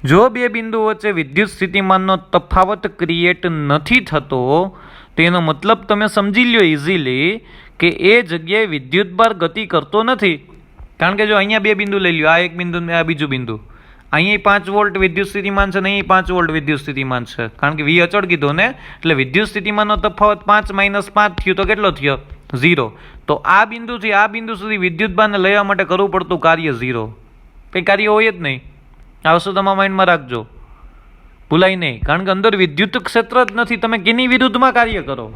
જો બે બિંદુ વચ્ચે વિદ્યુત સ્થિતિમાનનો તફાવત ક્રિએટ નથી થતો તો એનો મતલબ તમે સમજી લ્યો ઇઝીલી કે એ જગ્યાએ વિદ્યુત ભાર ગતિ કરતો નથી. કારણ કે જો અહીંયા બે બિંદુ લઈ લ્યો, આ એક બિંદુ ને આ બીજું બિંદુ, અહીંયા 5 વોલ્ટ વિદ્યુત સ્થિતિમાન છે ને અહીં 5 વોલ્ટ વિદ્યુત સ્થિતિમાન છે. કારણ કે V અચળ કીધો ને, એટલે વિદ્યુત સ્થિતિમાનનો તફાવત 5 - 5 થયો તો કેટલો થયો? 0. તો આ બિંદુથી આ બિંદુ સુધી વિદ્યુત ભારને લેવા માટે કરવું પડતું કાર્ય 0. કંઈ કાર્ય હોય જ નહીં. આ વસ્તુ તમારા માઇન્ડમાં રાખજો, ભૂલાય નહીં. કારણ કે અંદર વિદ્યુત ક્ષેત્ર જ નથી, તમે કેની વિરુદ્ધમાં કાર્ય કરો?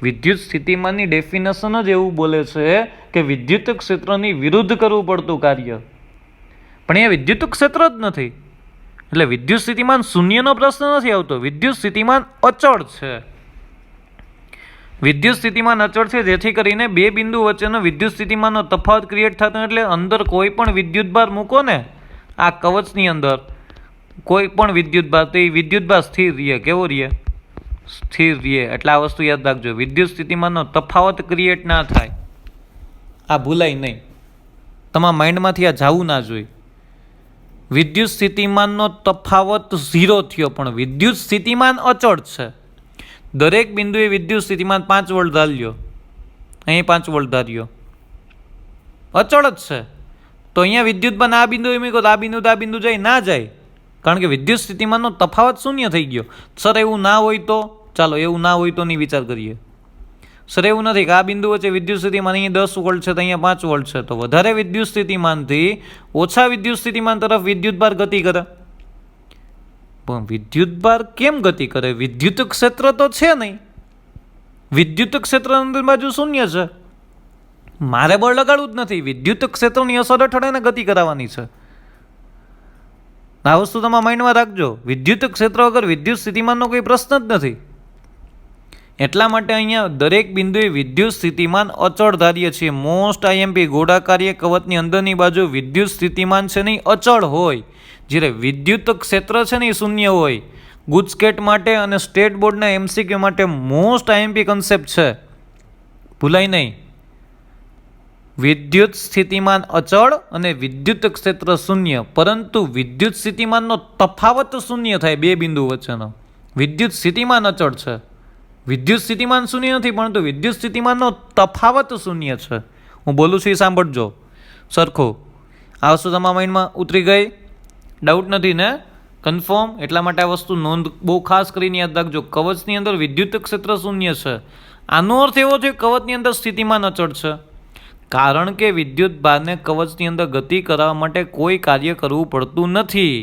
વિદ્યુત સ્થિતિમાનની ડેફિનેશન જ એવું બોલે છે કે વિદ્યુત ક્ષેત્રની વિરુદ્ધ કરવું પડતું કાર્ય, પણ એ વિદ્યુત ક્ષેત્ર જ નથી. એટલે વિદ્યુત સ્થિતિમાન શૂન્યનો પ્રશ્ન નથી આવતો, વિદ્યુત સ્થિતિમાન અચળ છે. વિદ્યુત સ્થિતિમાન અચળ છે, જેથી કરીને બે બિંદુ વચ્ચેનો વિદ્યુત સ્થિતિમાનનો તફાવત ક્રિએટ થતો, એટલે અંદર કોઈ પણ વિદ્યુતભાર મૂકો ને આ કવચની અંદર કોઈ પણ વિદ્યુતભાર, તો એ વિદ્યુતભાર સ્થિર રહે. કેવો રહે? સ્થિર રહે. એટલે આ વસ્તુ યાદ રાખજો, વિદ્યુત સ્થિતિમાનનો તફાવત ક્રિએટ ના થાય. આ ભૂલાય નહીં, તમારા માઇન્ડમાંથી આ જવું ના જોઈએ. વિદ્યુત સ્થિતિમાનનો તફાવત 0 થયો, પણ વિદ્યુત સ્થિતિમાન અચળ છે. દરેક બિંદુએ વિદ્યુત સ્થિતિમાન 5 વોલ્ટ ધાર્યો, અહીં 5 વોલ્ટ ધાર્યો, અચળ જ છે. તો અહીંયા વિદ્યુતમાન આ બિંદુ મૂકો તો આ બિંદુ જાય ના જાય, કારણ કે વિદ્યુત સ્થિતિમાનનો તફાવત શૂન્ય થઈ ગયો. સર એવું ના હોય તો ચાલો, એવું ના હોય તો નહીં વિચાર કરીએ. સર એવું નથી કે આ બિંદુ વચ્ચે વિદ્યુત સ્થિતિમાન અહીં 10 વોલ્ટ છે તો અહીંયા 5 વોલ્ટ છે, તો વધારે વિદ્યુત સ્થિતિમાનથી ઓછા વિદ્યુત સ્થિતિમાન તરફ વિદ્યુતભાર ગતિ કરે. પણ વિદ્યુતભાર કેમ ગતિ કરે? વિદ્યુત ક્ષેત્ર તો છે નહીં, વિદ્યુત ક્ષેત્ર અંદર બાજુ શૂન્ય છે, મારે બળ લગાડવું જ નથી, વિદ્યુત ક્ષેત્રની અસર હેઠળ એને ગતિ કરાવવાની છે. આ વસ્તુ તમારા માઇન્ડમાં રાખજો. વિદ્યુત ક્ષેત્ર વગર વિદ્યુત સ્થિતિમાનનો કોઈ પ્રશ્ન જ નથી. એટલા માટે અહીંયા દરેક બિંદુએ વિદ્યુત સ્થિતિમાન અચળ ધારીએ છીએ. મોસ્ટ આઈએમપી ગોળાકારીય કવચની અંદરની બાજુ વિદ્યુત સ્થિતિમાન છે નહીં અચળ હોય, જ્યારે વિદ્યુત ક્ષેત્ર છે ને એ શૂન્ય હોય. ગુજકેટ માટે અને સ્ટેટ બોર્ડના એમસીક્યુ માટે મોસ્ટ આઈએમપી કન્સેપ્ટ છે, ભૂલાય નહીં. વિદ્યુત સ્થિતિમાન અચળ અને વિદ્યુત ક્ષેત્ર શૂન્ય, પરંતુ વિદ્યુત સ્થિતિમાનનો તફાવત શૂન્ય થાય બે બિંદુ વચ્ચેનો. વિદ્યુત સ્થિતિમાન અચળ છે, વિદ્યુત સ્થિતિમાન શૂન્ય નથી, પરંતુ વિદ્યુત સ્થિતિમાનનો તફાવત શૂન્ય છે. હું બોલું છું એ સાંભળજો સરખું. આ વસ્તુ તમારા માઇન્ડમાં ઉતરી ગઈ? ડાઉટ નથી ને? કન્ફર્મ? એટલા માટે આ વસ્તુ નોંધ બહુ ખાસ કરીને યાદ રાખજો. કવચની અંદર વિદ્યુત ક્ષેત્ર શૂન્ય છે, આનો અર્થ એવો છે કવચની અંદર સ્થિતિમાન અચળ છે, કારણ કે વિદ્યુત ભારને કવચની અંદર ગતિ કરાવવા માટે કોઈ કાર્ય કરવું પડતું નથી.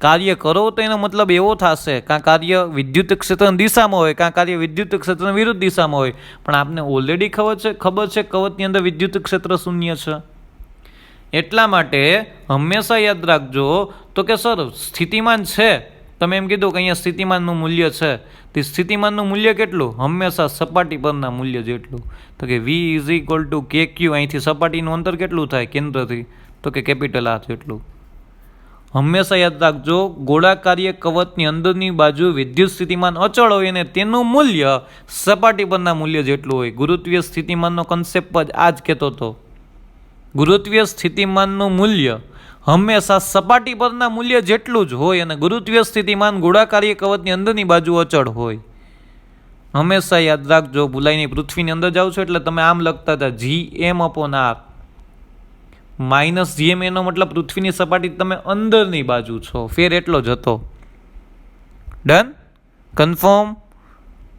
કાર્ય કરો તો એનો મતલબ એવો થશે કાં કાર્ય વિદ્યુત ક્ષેત્રની દિશામાં હોય, કાં કાર્ય વિદ્યુત ક્ષેત્રની વિરુદ્ધ દિશામાં હોય. પણ આપને ઓલરેડી ખબર છે કવચની અંદર વિદ્યુત ક્ષેત્ર શૂન્ય છે. એટલા માટે હંમેશા યાદ રાખજો તો કે સર સ્થિતિમાન છે, તમે એમ કીધું કે અહીંયા સ્થિતિમાનનું મૂલ્ય છે, તે સ્થિતિમાનનું મૂલ્ય કેટલું? હંમેશા સપાટી પરના મૂલ્ય જેટલું. તો કે V = KQ, અહીંથી સપાટીનું અંતર કેટલું થાય કેન્દ્રથી? તો કે કેપિટલ R જેટલું. હંમેશા યાદ રાખજો, ગોળાકારીય કવચની અંદરની બાજુ વિદ્યુત સ્થિતિમાન અચળ હોય અને તેનું મૂલ્ય સપાટી પરના મૂલ્ય જેટલું હોય. ગુરુત્વીય સ્થિતિમાનનો કન્સેપ્ટ જ આ જ કહેતો હતો. ગુરુત્વીય સ્થિતિમાનનું મૂલ્ય હંમેશા સપાટી પરના મૂલ્ય જેટલું જ હોય અને ગુરુત્વીય સ્થિતિમાન ગોળાકારીય કવચની અંદરની બાજુ અચળ હોય. હંમેશા યાદ રાખજો, ભૂલાઈ નહીં. પૃથ્વીની અંદર જાઓ છો એટલે તમે આમ લખતા હતા Gm/r -Gm, એનો મતલબ પૃથ્વીની સપાટી તમે અંદરની બાજુ છો, ફેર એટલો જ હતો. ડન? કન્ફર્મ?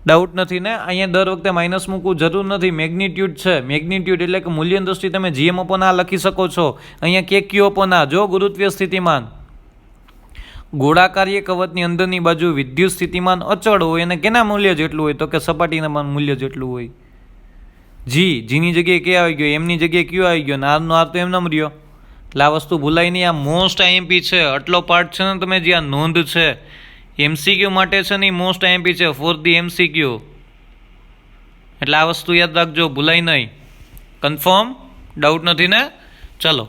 ડાઉટ નથી ને? અહીંયા દર વખતે માઇનસ મૂકવું જરૂર નથી, મેગ્નિટ્યુડ છે. મેગ્નિટ્યુડ એટલે કે મૂલ્યની દ્રષ્ટિએ તમે Gm/r લખી શકો છો. અહીંયા KQ/r. જો ગુરુત્વીય સ્થિતિમાન ગોળાકારીય કવચની અંદરની બાજુ વિદ્યુત સ્થિતિમાન અચળ હોય અને કેના મૂલ્ય જેટલું હોય? તો કે સપાટીના મૂલ્ય જેટલું હોય. જીની જગ્યાએ કે આવી ગયો, એમની જગ્યાએ ક્યુ આવી ગયો, અને આરનો આર તો એમ નમ રહ્યો. એટલે આ વસ્તુ ભૂલાય નહીં. આ મોસ્ટ આઈએમપી છે. આટલો પાર્ટ છે ને તમે જે આ નોંધ છે MCQ માટે છે ને મોસ્ટ આઈએમપી છે ફોર ધી MCQ. એટલે આ વસ્તુ યાદ રાખજો, ભૂલાય નહીં. કન્ફર્મ? ડાઉટ નથી ને? ચલો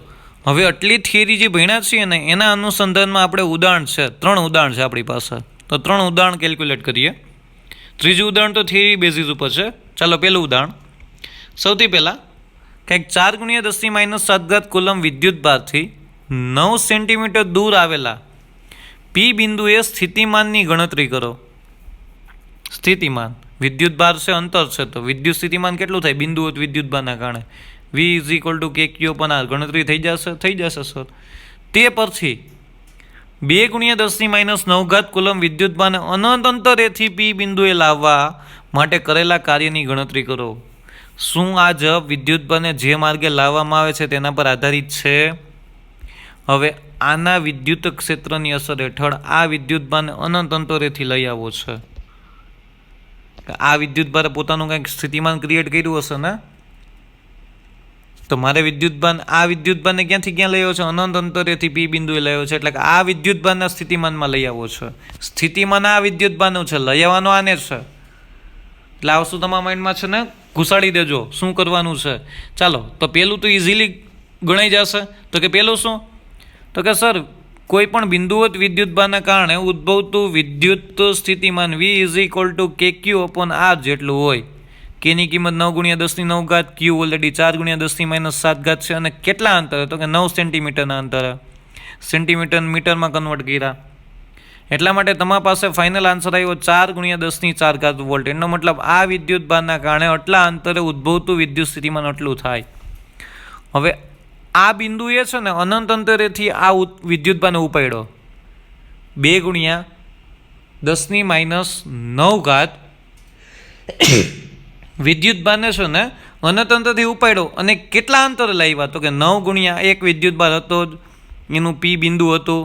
હવે આટલી થિયરી જે ભણ્યા છીએ ને એના અનુસંધાનમાં આપણે ઉદાહરણ છે, 3 ઉદાહરણ છે આપણી પાસે, તો 3 ઉદાહરણ કેલ્ક્યુલેટ કરીએ. ત્રીજું ઉદાહરણ તો થિયરી બેઝિસ ઉપર છે. ચાલો પહેલું ઉદાહરણ. સૌથી પહેલાં કંઈક 4 × 10⁻⁷ કુલમ વિદ્યુત ભારથી 9 સેન્ટીમીટર દૂર આવેલા P બિંદુએ સ્થિતિમાનની ગણતરી કરો. સ્થિતિમાન વિદ્યુત ભાર છે, અંતર છે, તો વિદ્યુત સ્થિતિમાન કેટલું થાય બિંદુ વિદ્યુત ભારના કારણે? V = KQ/r. ગણતરી થઈ જશે સર. તે પરથી 2 × 10⁻⁹ કુલમ વિદ્યુત ભારને અનંત અંતરેથી P બિંદુએ લાવવા માટે કરેલા કાર્યની ગણતરી કરો. શું આ જવાબ વિદ્યુત ભારને જે માર્ગે લાવવામાં આવે છે તેના પર આધારિત છે? હવે આના વિદ્યુત ક્ષેત્રની અસર હેઠળ આ વિદ્યુત ભારને અનંત અંતરેથી લઈ આવવો છે. આ વિદ્યુત ભારે પોતાનું કંઈક સ્થિતિમાન ક્રિએટ કર્યું હશે ને, તો મારે આ વિદ્યુત ભારને ક્યાંથી ક્યાં લઈ આવ્યો છે? અનંત અંતરેથી P બિંદુએ લઈ આવ્યો છે. એટલે કે આ વિદ્યુત ભારના સ્થિતિમાનમાં લઈ આવવો છે. સ્થિતિમાન આ વિદ્યુત ભારનું છે, લઈ આવવાનો આને છે. એટલે આ વસ્તુ તમારા માઇન્ડમાં છે ને ઘુસાડી દેજો શું કરવાનું છે. ચાલો તો પહેલું તો ઇઝીલી ગણાઈ જશે. તો કે પહેલું શું? તો કે સર કોઈ પણ બિંદુવત વિદ્યુતભારના કારણે ઉદ્ભવતું વિદ્યુત સ્થિતિમાન V is equal to KQ upon R જેટલું હોય. કેની કિંમત 9×10⁹ ક્યુ ઓલરેડી 4×10⁻7 છે અને કેટલા અંતરે? તો કે 9 સેન્ટીમીટરના અંતરે. સેન્ટીમીટર મીટરમાં કન્વર્ટ કર્યા એટલા માટે તમારા પાસે ફાઇનલ આન્સર આવ્યો 4×10⁴ વોલ્ટ. એનો મતલબ આ વિદ્યુતભારના કારણે આટલા અંતરે ઉદ્ભવતું વિદ્યુત સ્થિતિમાન આટલું થાય. હવે આ બિંદુ એ છે ને અનંત અંતરેથી આ વિદ્યુતભારને ઉપાડ્યો 2×10⁻9 વિદ્યુતભારને છે ને અનંત અંતરથી ઉપાડ્યો અને કેટલા અંતરે લાવ્યા? તો કે 9×1 વિદ્યુતભાર હતો જ, એનું P બિંદુ હતું.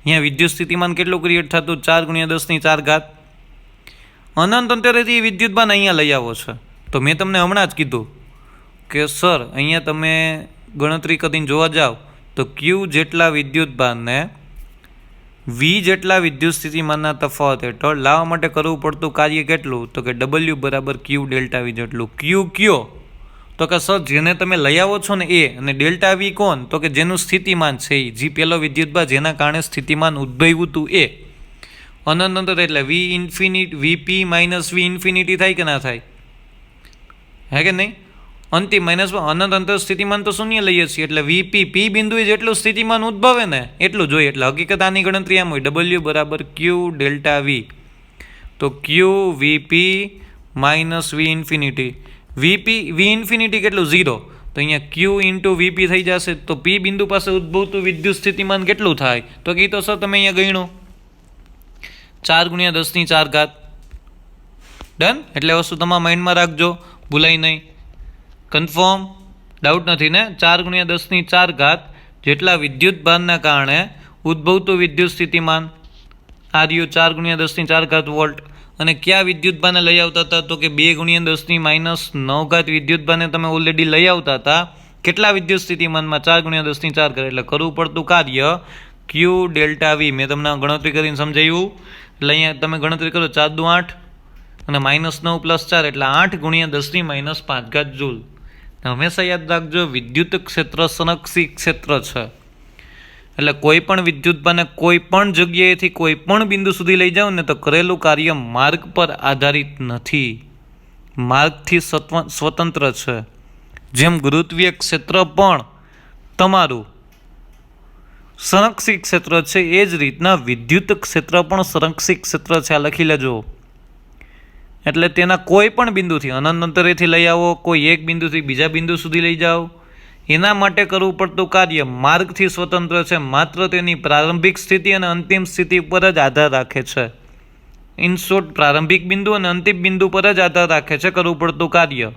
અહીંયા વિદ્યુત સ્થિતિમાન કેટલું ક્રિએટ થતું? 4×10⁴. અનંત અંતરેથી વિદ્યુતભાર અહીંયા લઈ આવો છે. તો મેં તમને હમણાં જ કીધું કે સર અહીંયા તમે ગણતરી કરીને જોવા જાઓ તો Q જેટલા વિદ્યુતભારને V જેટલા વિદ્યુત સ્થિતિમાનના તફાવત હેઠળ લાવવા માટે કરવું પડતું કાર્ય કેટલું? તો કે W બરાબર Q ડેલ્ટા V જેટલું. Q કયો? તો કે સર જેને તમે લઈ આવો છો ને એ, અને ડેલ્ટા V કોણ? તો કે જેનું સ્થિતિમાન છે એ, જે પહેલો વિદ્યુતભાર જેના કારણે સ્થિતિમાન ઉદ્ભવ્યું હતું એ. અનંત અંતર એટલે V infinite VP minus V infinity થાય કે ના થાય? હે કે નહીં? અંતિમ માઇનસ અનંત અંતર સ્થિતિમાન તો શૂન્ય લઈએ છીએ એટલે VP P બિંદુએ જેટલું સ્થિતિમાન ઉદ્ભવે ને એટલું જોઈએ. એટલે હકીકત આની ગણતરી એમ હોય W બરાબર Q ડેલ્ટા V. તો Q VP minus V infinity. V infinity કેટલું? 0. તો અહીંયા Q ઇન્ટુ VP થઈ જશે. તો P બિંદુ પાસે ઉદ્ભવતું વિદ્યુત સ્થિતિમાન કેટલું થાય? તો કે તો સર તમે અહીંયા ગણ્યું 4×10⁴. ડન. એટલે વસ્તુ તમારા માઇન્ડમાં રાખજો, ભૂલાય નહીં. કન્ફર્મ? ડાઉટ નથી ને? 4×10⁴ જેટલા વિદ્યુતભારના કારણે ઉદ્ભવતું વિદ્યુત સ્થિતિમાન આ રહ્યું 4×10⁴ વોલ્ટ. અને કયા વિદ્યુતભારને લઈ આવતા હતા? તો કે 2×10⁻9 વિદ્યુતભારને તમે ઓલરેડી લઈ આવતા હતા. કેટલા વિદ્યુત સ્થિતિમાનમાં? 4×10⁴. એટલે કરવું પડતું કાર્ય Q ડેલ્ટા V. મેં તમને ગણતરી કરીને સમજાવ્યું. એટલે અહીંયા તમે ગણતરી કરો 4 દુ 8 અને -9 + 4 એટલે 8×10⁻5 જૂલ. હંમેશા યાદ રાખજો વિદ્યુત ક્ષેત્ર સંરક્ષી ક્ષેત્ર છે. એટલે કોઈ પણ વિદ્યુતભારને કોઈ પણ જગ્યાએથી કોઈ પણ બિંદુ સુધી લઈ જાઓ ને તો કરેલું કાર્ય માર્ગ પર આધારિત નથી, માર્ગથી સ્વતંત્ર છે. જેમ ગુરુત્વીય ક્ષેત્ર પણ તમારું સંરક્ષી ક્ષેત્ર છે એ જ રીતના વિદ્યુત ક્ષેત્ર પણ સંરક્ષી ક્ષેત્ર છે. આ લખી લેજો. એટલે તેના કોઈ પણ બિંદુથી અનંત અંતરેથી લઈ આવો, કોઈ એક બિંદુથી બીજા બિંદુ સુધી લઈ જાઓ, એના માટે કરવું પડતું કાર્ય માર્ગથી સ્વતંત્ર છે. માત્ર તેની પ્રારંભિક સ્થિતિ અને અંતિમ સ્થિતિ પર જ આધાર રાખે છે. ઇન શોર્ટ, પ્રારંભિક બિંદુ અને અંતિમ બિંદુ પર જ આધાર રાખે છે કરવું પડતું કાર્ય.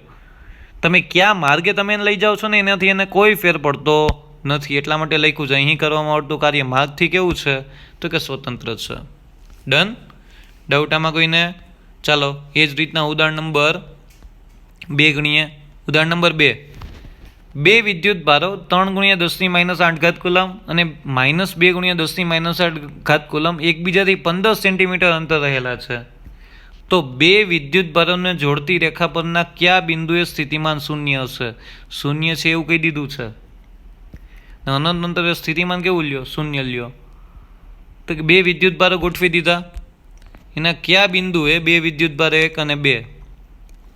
તમે ક્યાં માર્ગે તમે લઈ જાઓ છો ને એનાથી એને કોઈ ફેર પડતો નથી. એટલા માટે લખ્યું છે અહીં કરવામાં આવતું કાર્ય માર્ગથી કેવું છે? તો કે સ્વતંત્ર છે. ડન. ડાઉટ આમાં કોઈને? ચાલો એ જ રીતના ઉદાહરણ નંબર 2 ગણીએ. ઉદાહરણ નંબર 2. બે વિદ્યુતભારો 3×10⁻8 કુલમ અને -2×10⁻8 કુલમ એકબીજાથી 15 સેન્ટીમીટર અંતર રહેલા છે. તો બે વિદ્યુતભારોને જોડતી રેખા પરના કયા બિંદુએ સ્થિતિમાન શૂન્ય હશે? શૂન્ય છે એવું કહી દીધું છે. અનંત અંતરે સ્થિતિમાન કેવું લ્યો? શૂન્ય લ્યો. તો બે વિદ્યુતભારો ગોઠવી દીધા. એના કયા બિંદુએ બે વિદ્યુતભાર 1 અને 2?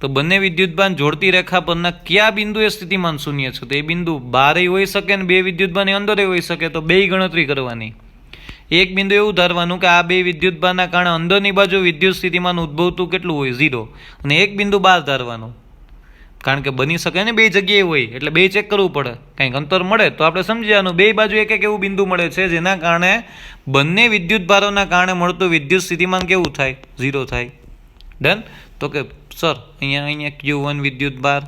તો બંને વિદ્યુતભાર જોડતી રેખા પરના કયા બિંદુએ સ્થિતિમાન શૂન્ય છે? તો એ બિંદુ બહાર હોઈ શકે ને બે વિદ્યુતભારની અંદર હોઈ શકે. તો બે ગણતરી કરવાની. એક બિંદુ એવું ધારવાનું કે આ બે વિદ્યુતભારના કારણે અંદરની બાજુ વિદ્યુત સ્થિતિમાન ઉદ્ભવતું કેટલું હોય? 0. અને એક બિંદુ બહાર ધારવાનું. કારણ કે બની શકે ને બે જગ્યાએ હોય એટલે બે ચેક કરવું પડે. કંઈક અંતર મળે તો આપણે સમજી જવાનું બે બાજુ એક એક એવું બિંદુ મળે છે જેના કારણે બંને વિદ્યુતભારોના કારણે મળતું વિદ્યુત સ્થિતિમાન કેવું થાય? 0 થાય. ડન. તો કે સર અહીંયા Q1 વિદ્યુતભાર,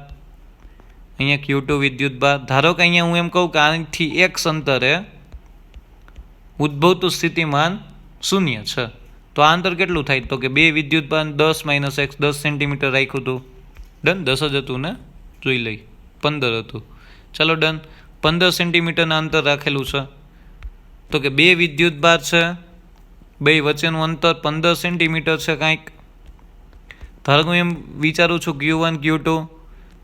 અહીંયા Q2 વિદ્યુતભાર. ધારો કે અહીંયા હું એમ કહું કે આથી x અંતરે ઉદ્ભવતું સ્થિતિમાન 0 છે. તો આ અંતર કેટલું થાય? તો કે બે વિદ્યુતભાર 10 - x 10 સેન્ટીમીટર રાખ્યું હતું. ડન. 10 જ હતું ને? જોઈ લઈ. 15 હતું. ચાલો ડન. 15 સેન્ટીમીટરના અંતર રાખેલું છે. તો કે બે વિદ્યુતભાર છે, બે વચ્ચેનું અંતર 15 સેન્ટીમીટર છે કાંઈક. ધારો કે હું એમ વિચારું છું Q1 Q2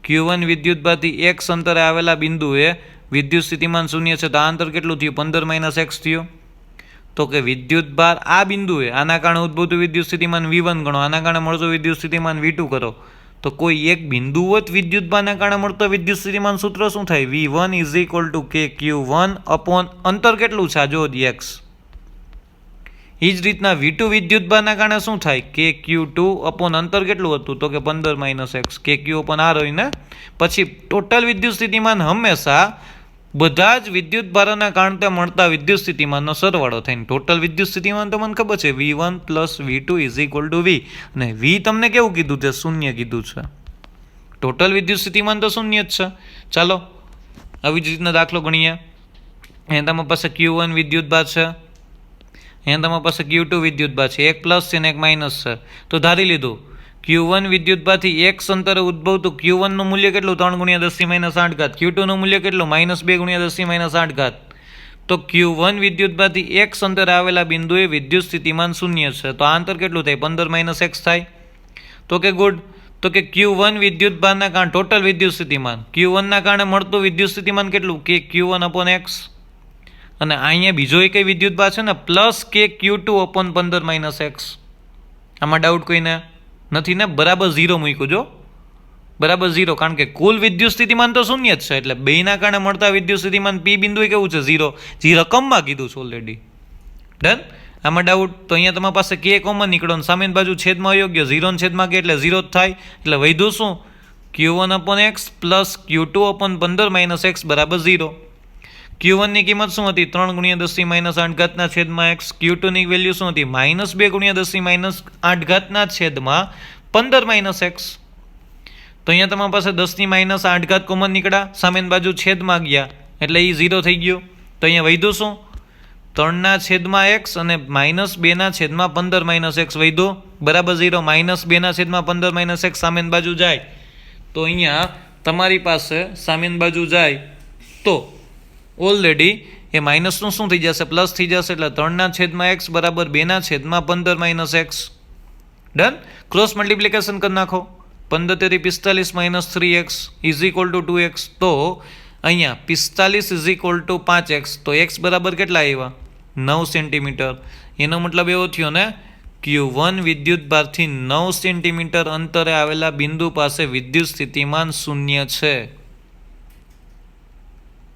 Q1 વિદ્યુતભારથી x અંતરે આવેલા બિંદુએ વિદ્યુત સ્થિતિમાન શૂન્ય છે, તો આ અંતર કેટલું થયું? 15 - x થયું. તો કે વિદ્યુતભાર આ બિંદુએ આના કારણે ઉદ્ભવતું વિદ્યુત સ્થિતિમાન V1 ગણો, આના કારણે મળતું વિદ્યુત સ્થિતિમાન V2 કરો. તો કોઈ એક બિંદુવત વિદ્યુતભારના કારણે મળતો વિદ્યુત સ્થિતિમાન સૂત્ર શું થાય? V1 = KQ1 અપોન અંતર કેટલું છે? આ જો x. એ જ રીતના V2 વિદ્યુતભારના કારણે શું થાય? KQ2 અપોન અંતર કેટલું હતું? તો કે 15 - x. KQ અપોન R હોય ને. પછી ટોટલ વિદ્યુત સ્થિતિમાન હંમેશા બધા જ વિદ્યુતભારોના કારણે મળતા વિદ્યુત સ્થિતિમાનનો સરવાળો થાય. ટોટલ વિદ્યુત સ્થિતિમાન તો મને ખબર છે V1 + V2 = V. અને V તમને કેવું કીધું છે? શૂન્ય કીધું છે. ટોટલ વિદ્યુત સ્થિતિમાન તો શૂન્ય જ છે. ચાલો આવી જ રીતના દાખલો ગણીએ. અહીંયા તમારી પાસે Q1 વિદ્યુતભાર છે, અહીંયા તમારી પાસે Q2 વિદ્યુતભાર છે, એક પ્લસ છે ને એક માઇનસ છે. તો ધારી લીધું Q1 વિદ્યુતભારથી x અંતરે ઉદ્ભવતું Q1 નું મૂલ્ય કેટલું? 3 × 10 - 8. Q2 નું મૂલ્ય કેટલું? -2 × 10 - 8. તો Q1 વિદ્યુતભારથી x અંતરે આવેલા બિંદુએ વિદ્યુત સ્થિતિમાન શૂન્ય છે. તો આ અંતર કેટલું થાય? 15 - x થાય. તો કે ગુડ. તો કે Q1 વિદ્યુતભારના કારણે ટોટલ વિદ્યુત સ્થિતિમાન Q1 ના કારણે મળતું વિદ્યુત સ્થિતિમાન કેટલું? KQ1 upon x. અને અહીંયા બીજો એક વિદ્યુતભાર છે ને પ્લસ KQ2 અપોન 15 - x. આમાં ડાઉટ કોઈને નથી ને? બરાબર 0 મૂક્યું જો, બરાબર 0, કારણ કે કુલ વિદ્યુત સ્થિતિમાન તો શૂન્ય જ છે. એટલે બેના કારણે મળતા વિદ્યુત સ્થિતિમાન P બિંદુએ કેવું છે? 0. જે રકમમાં કીધું છે ઓલરેડી. ડન. આમાં ડાઉટ? તો અહીંયા તમારી પાસે K કોમન નીકળો ને સામેની બાજુ છેદમાં અયોગ્ય 0 ને છેદમાં K એટલે 0 જ થાય. એટલે વધ્યું શું? Q1 upon x plus Q2 upon 15 - x બરાબર 0. Q1 ની કિંમત શું હતી? 3 × 10 - 8 છેદમાં x. Q2 ની વેલ્યુ શું હતી? -2 × 10 - 8 છેદમાં 15 - x. તો અહીંયા તમારી પાસે 10 - 8 કોમન નીકળ્યા, સામેની બાજુ છેદમાં ગયા એટલે એ 0 થઈ ગયું. તો અહીંયા વધ્યું શું? 3 છેદમાં x અને -2 છેદમાં 15 - x વધ્યું બરાબર 0. -2 છેદમાં 15 - x સામેની બાજુ જાય તો અહીંયા તમારી પાસે સામેની બાજુ જાય તો ઓલરેડી એ માઇનસનું શું થઈ જશે? પ્લસ થઈ જશે. એટલે 3 છેદમાં x બરાબર 2 છેદમાં 15 - x. ડન. ક્રોસ મલ્ટિપ્લિકેશન કરી નાખો. 15 × 45 - 3x = 2x. તો અહીંયા 45 = 5x. તો x બરાબર કેટલા આવ્યા? 9 સેન્ટીમીટર. એનો મતલબ એવો થયો ને Q1 વિદ્યુતભારથી 9 સેન્ટીમીટર અંતરે આવેલા બિંદુ પાસે વિદ્યુત સ્થિતિમાન શૂન્ય છે.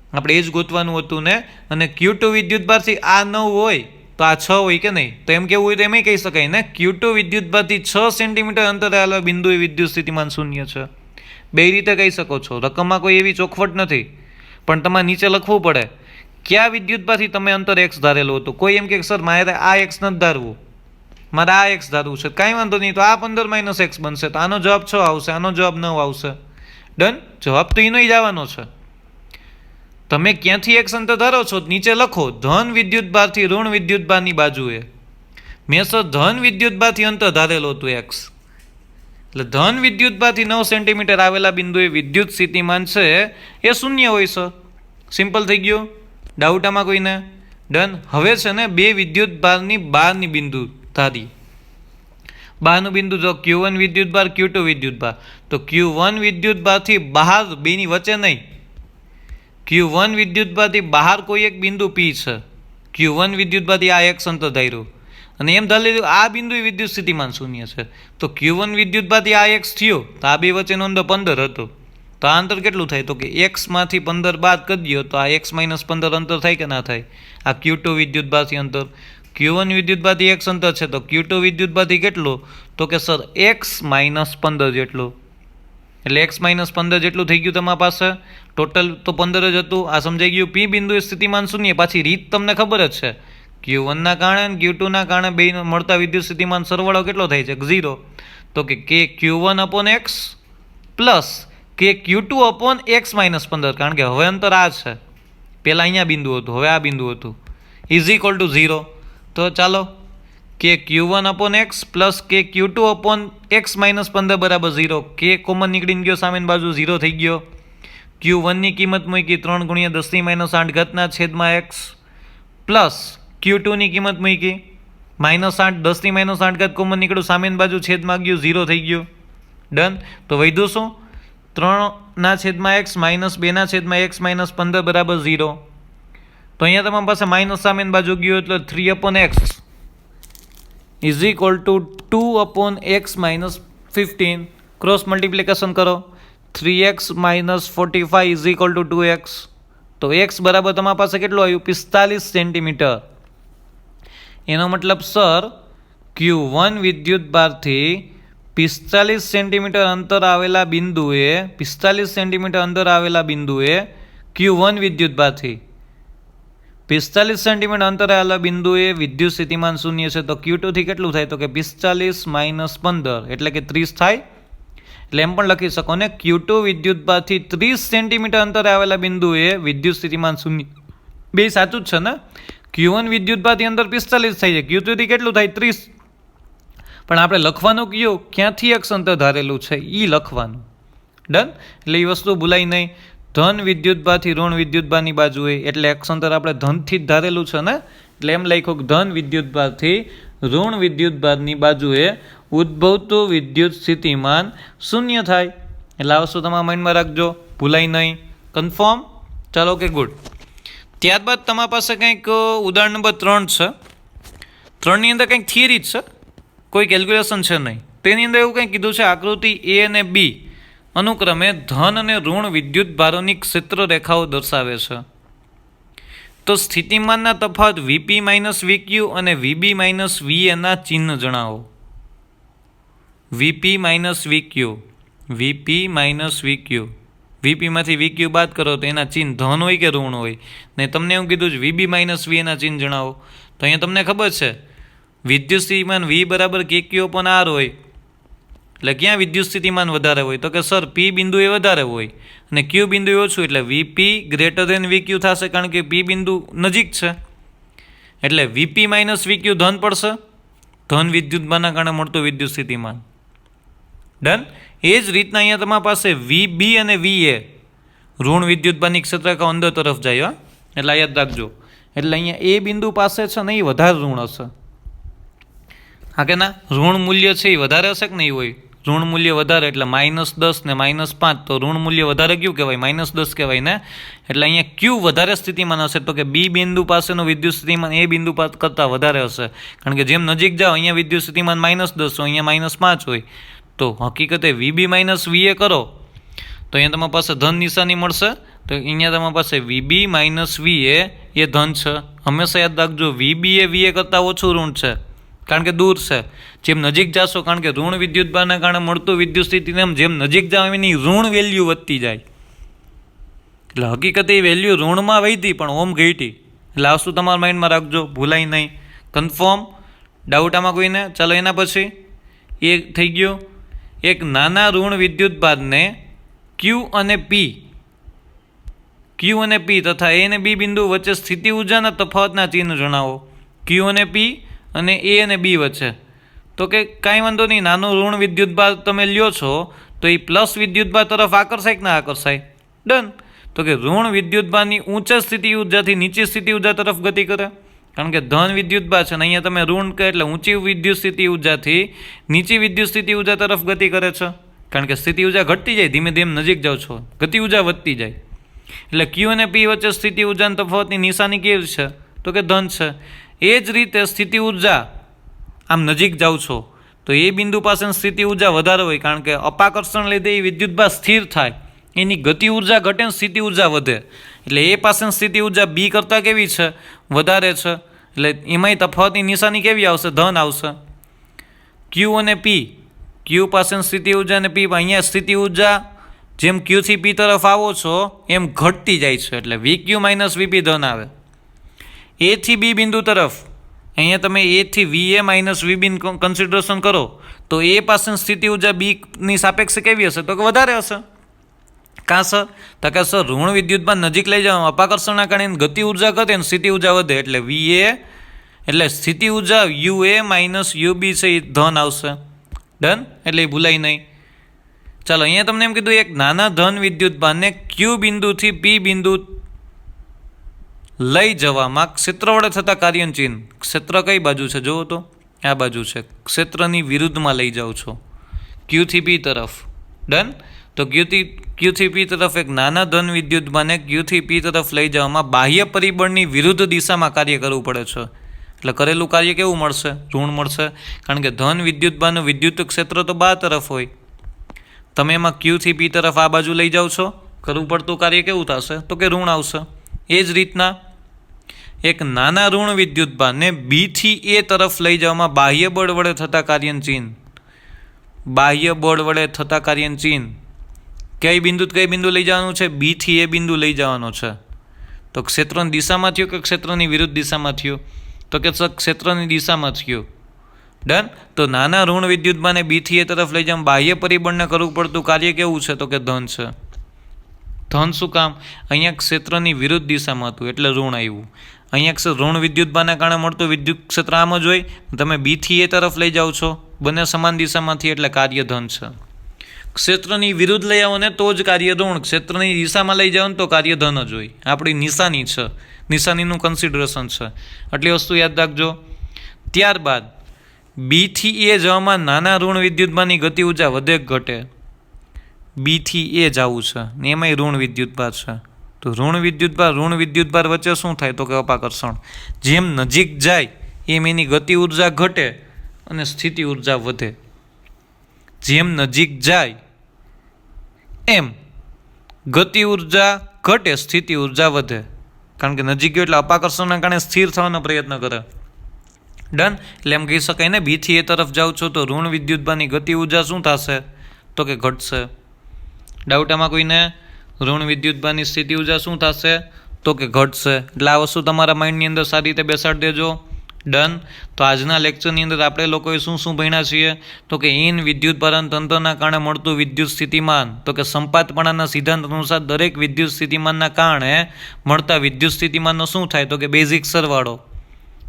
આપણે એ જ ગોતવાનું હતું ને. અને Q2 વિદ્યુતભારથી આ 9 હોય તો આ 6 હોય કે નહીં? તો એમ કેવું હોય તો એમ કહી શકાય ને Q2 વિદ્યુતભારથી 6 સેન્ટીમીટર અંતરે આવેલા બિંદુએ વિદ્યુત સ્થિતિમાન શૂન્ય છે. બે રીતે કહી શકો છો. રકમમાં કોઈ એવી ચોખવટ નથી, પણ તમારે નીચે લખવું પડે કયા વિદ્યુતભારથી તમે અંતર x ધારેલું હતું. કોઈ એમ કે સર મારે આ x નથી ધારવું, મારે આ x ધારવું છે. કાંઈ વાંધો નહીં, તો આ 15 - x બનશે. તો આનો જવાબ 6 આવશે, આનો જવાબ 9 આવશે. ડન. જવાબ તો એનો જ આવવાનો છે. તમે ક્યાંથી x અંતર ધારો છો નીચે લખો. ધન વિદ્યુતભારથી ઋણ વિદ્યુતભારની બાજુએ. મેં સર ધન વિદ્યુતભારથી અંતર ધારેલું હતું x. એટલે ધન વિદ્યુતભારથી 9 સેન્ટીમીટર આવેલા બિંદુએ વિદ્યુત સ્થિતિમાન છે એ શૂન્ય હોય છે. સિમ્પલ થઈ ગયું. ડાઉટ આમાં કોઈને? ડન. હવે છે ને બે વિદ્યુતભારની બહારની બિંદુ ધારી. બહારનું બિંદુ જો Q1 વિદ્યુતભાર Q2 વિદ્યુતભાર. તો Q1 વિદ્યુતભારથી બહાર, બેની વચ્ચે નહીં, Q1 વિદ્યુતભારથી બહાર કોઈ એક બિંદુ P છે. Q1 વિદ્યુતભારથી આ x અંતર ધાર્યું અને એમ ધારી લીધું આ બિંદુ વિદ્યુત સ્થિતિમાન શૂન્ય છે. તો Q1 વિદ્યુતભારથી આ x થયો તો આ બે વચ્ચેનો અંતર 15 હતો. તો આ અંતર કેટલું થાય? તો કે x માંથી 15 બાદ કરી દો તો આ x - 15 અંતર થાય કે ના થાય? આ Q2 વિદ્યુતભારથી અંતર. Q1 વિદ્યુતભારથી x અંતર છે તો Q2 વિદ્યુતભારથી કેટલું? તો કે સર x - 15 જેટલું. એટલે x - 15 જેટલું થઈ ગયું તમારી પાસે. ટોટલ તો 15 જ હતું. આ સમજાઈ ગયું. P બિંદુએ સ્થિતિમાન શૂન્ય. પાછી રીત તમને ખબર જ છે. Q1 ના કારણે અને Q2 ના કારણે બે મળતા વિદ્યુત સ્થિતિમાન સરવાળો કેટલો થાય છે? 0. તો કે KQ1 upon x plus KQ2 upon x - 15. કારણ કે હવે અંતર આ છે. પહેલાં અહીંયા બિંદુ હતું, હવે આ બિંદુ હતું. = 0. તો ચાલો KQ1 upon x plus KQ2 upon x - 15 બરાબર 0. K કોમન નીકળીને ગયો, સામેની બાજુ 0 થઈ ગયો. Q1 ની કિંમત મૂકી 3 × 10 - 8 છેદમાં x પ્લસ Q2 ની કિંમત મૂકી -8 10 - 8 કોમન નીકળ્યું, સામેની બાજુ છેદમાં ગયું 0 થઈ ગયું. ડન. તો વધ્યું શું? 3/x -2/x -15 બરાબર 0. તો અહીંયા તમારી પાસે માઇનસ સામેની બાજુ ગયું એટલે 3/x is equal to 2/x -15. Cross multiplication કરો. 3x -45 is equal to 2x. તો x બરાબર તમારી પાસે કેટલું આવ્યું? 45 સેન્ટીમીટર. એનો મતલબ સર Q1 વિદ્યુત ભારથી 45 સેન્ટીમીટર અંતર આવેલા બિંદુએ Q1 વિદ્યુત ભારથી 45 સેન્ટીમીટર અંતરે આવેલા બિંદુએ વિદ્યુત સ્થિતિમાન શૂન્ય છે. તો Q2 થી કેટલું થાય? તો કે 45 - 15 એટલે કે 30 થાય. એટલે એમ પણ લખી શકો ને, Q2 વિદ્યુત ભારથી 30 સેન્ટીમીટર અંતરે આવેલા બિંદુએ વિદ્યુત સ્થિતિમાન શૂન્ય. બે સાચું જ છે ને? Q1 વિદ્યુત ભારથી અંદર 45 થાય છે, Q2 થી કેટલું થાય? 30. પણ આપણે લખવાનું કયું? ક્યાંથી અક્ષ અંતર ધારેલું છે એ લખવાનું. ડન. એટલે એ વસ્તુ ભૂલાય નહીં. ધન વિદ્યુતભારથી ઋણ વિદ્યુતભારની બાજુએ, એટલે અક્ષ અંતર આપણે ધનથી જ ધારેલું છે ને, એટલે એમ લખ્યું ધન વિદ્યુતભારથી ઋણ વિદ્યુતભારની બાજુએ ઉદ્ભવતું વિદ્યુત સ્થિતિમાન શૂન્ય થાય. એટલે આ વસ્તુ તમારા માઇન્ડમાં રાખજો, ભૂલાય નહીં. કન્ફર્મ? ચાલો, ઓકે, ગુડ. ત્યારબાદ તમારી પાસે કંઈક ઉદાહરણ નંબર 3 છે. 3ની અંદર કંઈક થિયરી જ છે, કોઈ કેલ્ક્યુલેશન છે નહીં. તેની અંદર એવું કંઈક કીધું છે, આકૃતિ A અને B અનુક્રમે ધન અને ઋણ વિદ્યુત ભારોની ક્ષેત્ર રેખાઓ દર્શાવે છે. તો સ્થિતિમાનના તફાવત VP - VQ અને VB - VA ના ચિહ્ન જણાવો. VP - VQ, VP - VQ, VPમાંથી VQ બાદ કરો તો એના ચિહ્ન ધન હોય કે ઋણ હોય. ને તમને એવું કીધું છે VB - VA ના ચિહ્ન જણાવો. તો અહીંયા તમને ખબર છે વિદ્યુત સ્થિતિમાન V બરાબર KQ/R હોય. એટલે ક્યાં વિદ્યુત સ્થિતિમાન વધારે હોય? તો કે સર P બિંદુ એ વધારે હોય અને Q બિંદુ એ ઓછું, એટલે VP > VQ થશે, કારણ કે P બિંદુ નજીક છે. એટલે VP - VQ ધન પડશે, ધન વિદ્યુતભારના કારણે મળતું વિદ્યુત સ્થિતિમાન. ડન. એ જ રીતના અહીંયા તમારી પાસે VB અને VA ઋણ વિદ્યુતભારની ક્ષેત્રરેખાઓ અંદર તરફ જાય. એટલે યાદ રાખજો. એટલે અહીંયા એ બિંદુ પાસે છે ને એ વધારે ઋણ હશે. હા કે ના? ઋણ મૂલ્ય છે એ વધારે હશે કે નહીં હોય? ઋણ મૂલ્ય વધારે એટલે -10 ને -5, તો ઋણ મૂલ્ય વધારે કયું કહેવાય? -10 કહેવાય ને. એટલે અહીંયા Q વધારે સ્થિતિમાન હશે, તો કે B બિંદુ પાસેનું વિદ્યુત સ્થિતિમાન એ બિંદુ કરતાં વધારે હશે. કારણ કે જેમ નજીક જાઓ અહીંયા વિદ્યુત સ્થિતિમાન -10 હોય, અહીંયા -5 હોય. તો હકીકતે VB - VA કરો તો અહીંયા તમારી પાસે ધન નિશાની મળશે. તો અહીંયા તમારી પાસે VB - VA એ ધન છે. હંમેશા યાદ રાખજો, VB એ VA કરતાં ઓછું ઋણ છે, કારણ કે દૂર છે. જેમ નજીક જશો, કારણ કે ઋણ વિદ્યુતભારના કારણે મળતું વિદ્યુત સ્થિતિમાન જેમ નજીક જાઓ એની ઋણ વેલ્યુ વધતી જાય. એટલે હકીકતે એ વેલ્યુ ઋણમાં વધી પણ ઓમ ઘટી. એટલે આ વસ્તુ તમારા માઇન્ડમાં રાખજો, ભૂલાય નહીં. કન્ફર્મ? ડાઉટ આમાં કોઈને? ચાલો, એના પછી એ થઈ ગયું. એક નાના ઋણ વિદ્યુતભારને Q અને P તથા A અને B બિંદુ વચ્ચે સ્થિતિ ઊર્જાના તફાવતના ચિહ્ન જણાવો. Q અને P અને A અને B વચ્ચે. તો કે કાંઈ વાંધો નહીં, નાનું ઋણ વિદ્યુતભાર તમે લ્યો છો તો એ પ્લસ વિદ્યુતભાર તરફ આકર્ષાય કે ના આકર્ષાય? ડન. તો કે ઋણ વિદ્યુતભારની ઊંચા સ્થિતિ ઊર્જાથી નીચી સ્થિતિ ઊર્જા તરફ ગતિ કરે. કારણ કે ધન વિદ્યુતભાર છે ને અહીંયા તમે ઋણ કહે એટલે ઊંચી વિદ્યુત સ્થિતિ ઊર્જાથી નીચી વિદ્યુત સ્થિતિ ઊર્જા તરફ ગતિ કરે છે. કારણ કે સ્થિતિ ઊર્જા ઘટતી જાય, ધીમે ધીમે નજીક જાઓ છો, ગતિ ઊર્જા વધતી જાય. એટલે Q અને P વચ્ચે સ્થિતિ ઊર્જાના તફાવતની નિશાની કેવી છે? તો કે ધન છે. એ જ રીતે સ્થિતિ ઊર્જા આમ નજીક જાઓ છો તો એ બિંદુ પાસેની સ્થિતિ ઊર્જા વધારે હોય, કારણ કે અપાકર્ષણ લીધે એ વિદ્યુતભાર સ્થિર થાય, એની ગતિ ઊર્જા ઘટે ને સ્થિતિ ઊર્જા વધે. એટલે એ પાસેની સ્થિતિ ઊર્જા B કરતાં કેવી છે? વધારે છે. એટલે એમાંય તફાવતની નિશાની કેવી આવશે? ધન આવશે. Q અને P, Q પાસેની સ્થિતિ ઊર્જા અને P, અહીંયા સ્થિતિ ઊર્જા જેમ Q થી P તરફ આવો છો એમ ઘટતી જાય છે, એટલે VQ - VP ધન આવે. A થી B બિંદુ તરફ અહીંયા તમે A થી VA - VB કન્સિડરેશન કરો તો A પાસેની સ્થિતિ ઊર્જા B ની સાપેક્ષે કેવી હશે? તો કે વધારે હશે. કાં સર? તો કે સર ઋણ વિદ્યુતભાર નજીક લઈ જાઓ, અપાકર્ષણના કારણે ગતિ ઊર્જા ઘટે ને સ્થિતિ ઊર્જા વધે, એટલે VA એટલે સ્થિતિ ઊર્જા UA - UB છે એ ધન આવશે. ડન. એટલે એ ભૂલાય નહીં. ચાલો, અહીંયા તમને એમ કીધું એક નાના ધન વિદ્યુતભારને Q બિંદુથી P બિંદુ લઈ જવામાં ક્ષેત્ર વડે થતા કાર્યનું ચિહ્ન. ક્ષેત્ર કઈ બાજુ છે જુઓ તો? આ બાજુ છે. ક્ષેત્રની વિરુદ્ધમાં લઈ જાઓ છો. ક્યુથી પી તરફ. ડન. તો ક્યુથી પી તરફ એક નાના ધન વિદ્યુતભારને ક્યુથી પી તરફ લઈ જવામાં બાહ્ય પરિબળની વિરુદ્ધ દિશામાં કાર્ય કરવું પડે છે. એટલે કરેલું કાર્ય કેવું મળશે? ઋણ મળશે. કારણ કે ધન વિદ્યુતભારનું વિદ્યુત ક્ષેત્ર તો બહાર તરફ હોય. તમે એમાં ક્યુથી પી તરફ આ બાજુ લઈ જાઓ છો, કરવું પડતું કાર્ય કેવું થશે? તો કે ઋણ આવશે. એ જ રીતના એક નાના ઋણ વિદ્યુતભારને બીથી એ તરફ લઈ જવામાં બાહ્ય બળ વડે થતા કાર્યનું ચિહ્ન, બાહ્ય બળ વડે થતા કાર્યનું ચિહ્ન કઈ બિંદુ લઈ જવાનું છે? બીથી એ બિંદુ લઈ જવાનો છે. તો ક્ષેત્રની દિશામાં થયો કે ક્ષેત્રની વિરુદ્ધ દિશામાં થયો? તો કે ક્ષેત્રની દિશામાં થયો. ડન. તો નાના ઋણ વિદ્યુતભારને બીથી એ તરફ લઈ જવામાં બાહ્ય પરિબળને કરવું પડતું કાર્ય કેવું છે? તો કે ધન છે. ધન શું કામ? અહીંયા ક્ષેત્રની વિરુદ્ધ દિશામાં હતું એટલે ઋણ આવ્યું. અહીંયા ઋણ વિદ્યુતભારના કારણે મળતું વિદ્યુત ક્ષેત્ર આમ જ હોય. તમે બીથી એ તરફ લઈ જાઓ છો, બંને સમાન દિશામાંથી, એટલે કાર્ય ધન છે. ક્ષેત્રની વિરુદ્ધ લઈ આવો ને તો જ કાર્ય ઋણ, ક્ષેત્રની દિશામાં લઈ જાઓ ને તો કાર્ય ધન જ હોય. આપણી નિશાની છે, નિશાનીનું કન્સિડરેશન છે. આટલી વસ્તુ યાદ રાખજો. ત્યારબાદ બીથી એ જવામાં નાના ઋણ વિદ્યુતભારની ગતિ ઊર્જા વધે ઘટે? બીથી એ જવું છે ને એમાંય ઋણ વિદ્યુતભાર છે. તો ઋણ વિદ્યુતભાર વચ્ચે શું થાય? તો કે અપાકર્ષણ. જેમ નજીક જાય એમ એની ગતિ ઊર્જા ઘટે અને સ્થિતિ ઊર્જા વધે. જેમ નજીક જાય એમ ગતિ ઊર્જા ઘટે, સ્થિતિ ઊર્જા વધે. કારણ કે નજીક ગયો એટલે અપાકર્ષણના કારણે સ્થિર થવાનો પ્રયત્ન કરે. ડન. એટલે એમ કહી શકાય ને, બીથી એ તરફ જાઓ છો તો ઋણ વિદ્યુતભારની ગતિ ઊર્જા શું થશે? તો કે ઘટશે. ડાઉટ આમાં કોઈને? ઋણ વિદ્યુતભારની સ્થિતિ ઊર્જા શું થશે? તો કે ઘટશે. એટલે આ વસ્તુ તમારા માઇન્ડની અંદર સારી રીતે બેસાડી દેજો. ડન. તો આજના લેક્ચરની અંદર આપણે લોકોએ શું ભણ્યા છીએ? તો કે ઇન વિદ્યુતભારણ તંત્રના કારણે મળતું વિદ્યુત સ્થિતિમાન. તો કે સંપાતપણાના સિદ્ધાંત અનુસાર દરેક વિદ્યુત સ્થિતિમાનના કારણે મળતા વિદ્યુત સ્થિતિમાનનો શું થાય? તો કે બેઝિક સરવાળો.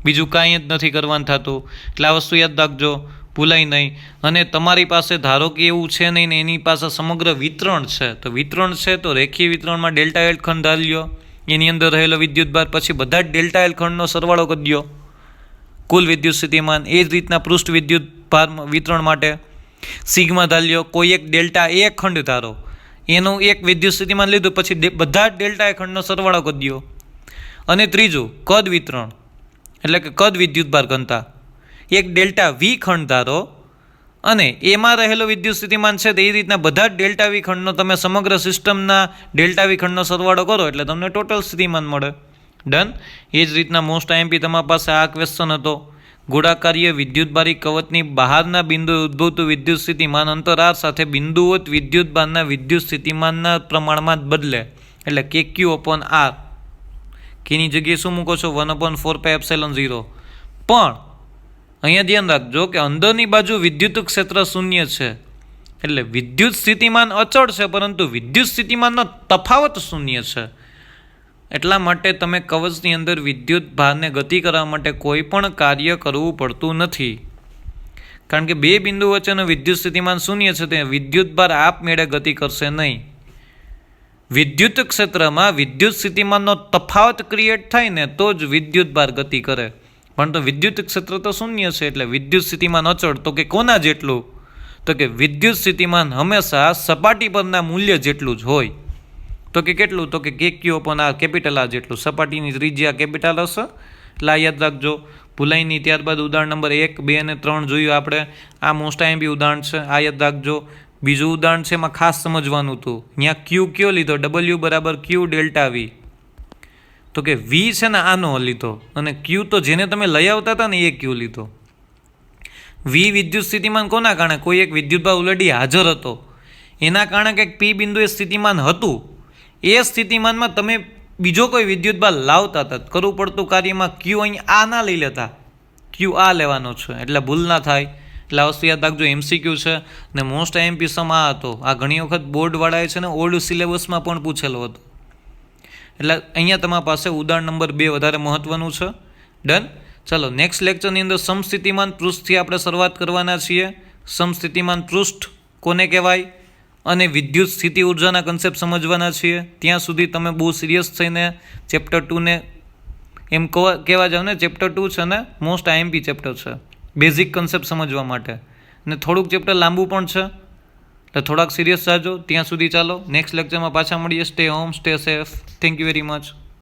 બીજું કાંઈ જ નથી કરવાનું થતું. એટલે આ વસ્તુ યાદ રાખજો, ભૂલાય નહીં. અને તમારી પાસે ધારો કે એવું છે નહીં ને એની પાસે સમગ્ર વિતરણ છે, તો વિતરણ છે તો રેખીય વિતરણમાં ડેલ્ટા એલ ખંડ ધાર લ્યો, એની અંદર રહેલો વિદ્યુતભાર, પછી બધા જ ડેલ્ટા એલ ખંડનો સરવાળો કરી દો, કુલ વિદ્યુત સ્થિતિમાન. એ જ રીતના પૃષ્ઠ વિદ્યુત ભાર વિતરણ માટે સિગ્મા ધાર લ્યો. કોઈ એક ડેલ્ટા એ ખંડ ધારો, એનું એક વિદ્યુત સ્થિતિમાન લીધું, પછી બધા જ ડેલ્ટા એ ખંડનો સરવાળો કરી દો. અને ત્રીજું કદ વિતરણ, એટલે કે કદ વિદ્યુતભાર ઘનતા. એક ડેલ્ટા વી ખંડ ધારો અને એમાં રહેલો વિદ્યુત સ્થિતિમાન છે તે એ રીતના બધા જ ડેલ્ટા વી ખંડનો તમે સમગ્ર સિસ્ટમના ડેલ્ટા વી ખંડનો સરવાળો કરો એટલે તમને ટોટલ સ્થિતિમાન મળે. ડન. એ જ રીતના મોસ્ટ આઈએમપી તમારી પાસે આ ક્વેશ્ચન હતો. ગોળાકારીય વિદ્યુતભારી કવચની બહારના બિંદુ ઉદ્ભવતું વિદ્યુત સ્થિતિમાન અંતરાર સાથે બિંદુવત વિદ્યુતભારના વિદ્યુત સ્થિતિમાનના પ્રમાણમાં જ બદલે. એટલે KQ/R. કેની જગ્યાએ શું મૂકો છો? 1/4πε0. પણ અહીંયા ધ્યાન રાખજો કે અંદરની બાજુ વિદ્યુત ક્ષેત્ર શૂન્ય છે. એટલે વિદ્યુત સ્થિતિમાન અચળ છે પરંતુ વિદ્યુત સ્થિતિમાનનો તફાવત શૂન્ય છે. એટલા માટે તમે કવચની અંદર વિદ્યુત ભારને ગતિ કરવા માટે કોઈ પણ કાર્ય કરવું પડતું નથી. કારણ કે બે બિંદુ વચ્ચેનું વિદ્યુત સ્થિતિમાન શૂન્ય છે, તે વિદ્યુત ભાર આપમેળે ગતિ કરશે નહીં. વિદ્યુત ક્ષેત્રમાં વિદ્યુત સ્થિતિમાનનો તફાવત ક્રિએટ થાય ને તો જ વિદ્યુત ભાર ગતિ કરે. પણ તો વિદ્યુત ક્ષેત્ર તો શૂન્ય છે એટલે વિદ્યુત સ્થિતિમાન અચળ. તો કે કોના જેટલું? તો કે વિદ્યુત સ્થિતિમાન હંમેશા સપાટી પરના મૂલ્ય જેટલું જ હોય. તો કે કેટલું? તો કે KQ/R કેપિટલ R જેટલું. સપાટીની ત્રિજ્યા કેપિટલ હશે એટલે આ યાદ રાખજો, ભૂલાય નહીં. ત્યારબાદ ઉદાહરણ નંબર 1, 2 અને 3 જોયું આપણે. આ મોસ્ટ આઈએમપી ઉદાહરણ છે, આ યાદ રાખજો. બીજું ઉદાહરણ છે એમાં ખાસ સમજવાનું હતું. અહીંયા Q કયો લીધો? W = Q delta V. તો કે V છે ને આનો લીધો અને Q તો જેને તમે લઈ આવતા હતા ને એ Q લીધો. V વિદ્યુત સ્થિતિમાન કોના કારણે? કોઈ એક વિદ્યુતભાર ઓલરેડી હાજર હતો એના કારણે કંઈક P બિંદુએ સ્થિતિમાન હતું. એ સ્થિતિમાનમાં તમે બીજો કોઈ વિદ્યુતભાર લાવતા હતા, કરવું પડતું કાર્યમાં Q અહીં આ ના લઈ લેતા, Q આ લેવાનો છે એટલે ભૂલ ના થાય. એટલે આ વસ્તુ યાદ રાખજો. MCQ છે ને મોસ્ટ આઈએમપી સમ આ હતો. આ ઘણી વખત બોર્ડવાળાએ છે ને ઓલ્ડ સિલેબસમાં પણ પૂછેલો હતો. એટલે અહીંયા તમારી પાસે ઉદાહરણ નંબર 2 વધારે મહત્વનું છે. ડન. ચાલો નેક્સ્ટ લેક્ચરની અંદર સમસ્થિતિમાન પૃષ્ઠથી આપણે શરૂઆત કરવાના છીએ. સમસ્થિતિમાન પૃષ્ઠ કોને કહેવાય અને વિદ્યુત સ્થિતિ ઉર્જાના કન્સેપ્ટ સમજવાના છીએ. ત્યાં સુધી તમે બહુ સિરિયસ થઈને ચેપ્ટર 2 ને એમ કહેવા જાવ ને, ચેપ્ટર 2 છે ને મોસ્ટ આઈએમપી ચેપ્ટર છે બેઝિક કન્સેપ્ટ સમજવા માટે, અને થોડુંક ચેપ્ટર લાંબુ પણ છે એટલે થોડાક સિરિયસ જાજો. ત્યાં સુધી ચાલો નેક્સ્ટ લેક્ચરમાં પાછા મળીએ. Stay home, stay safe. Thank you very much.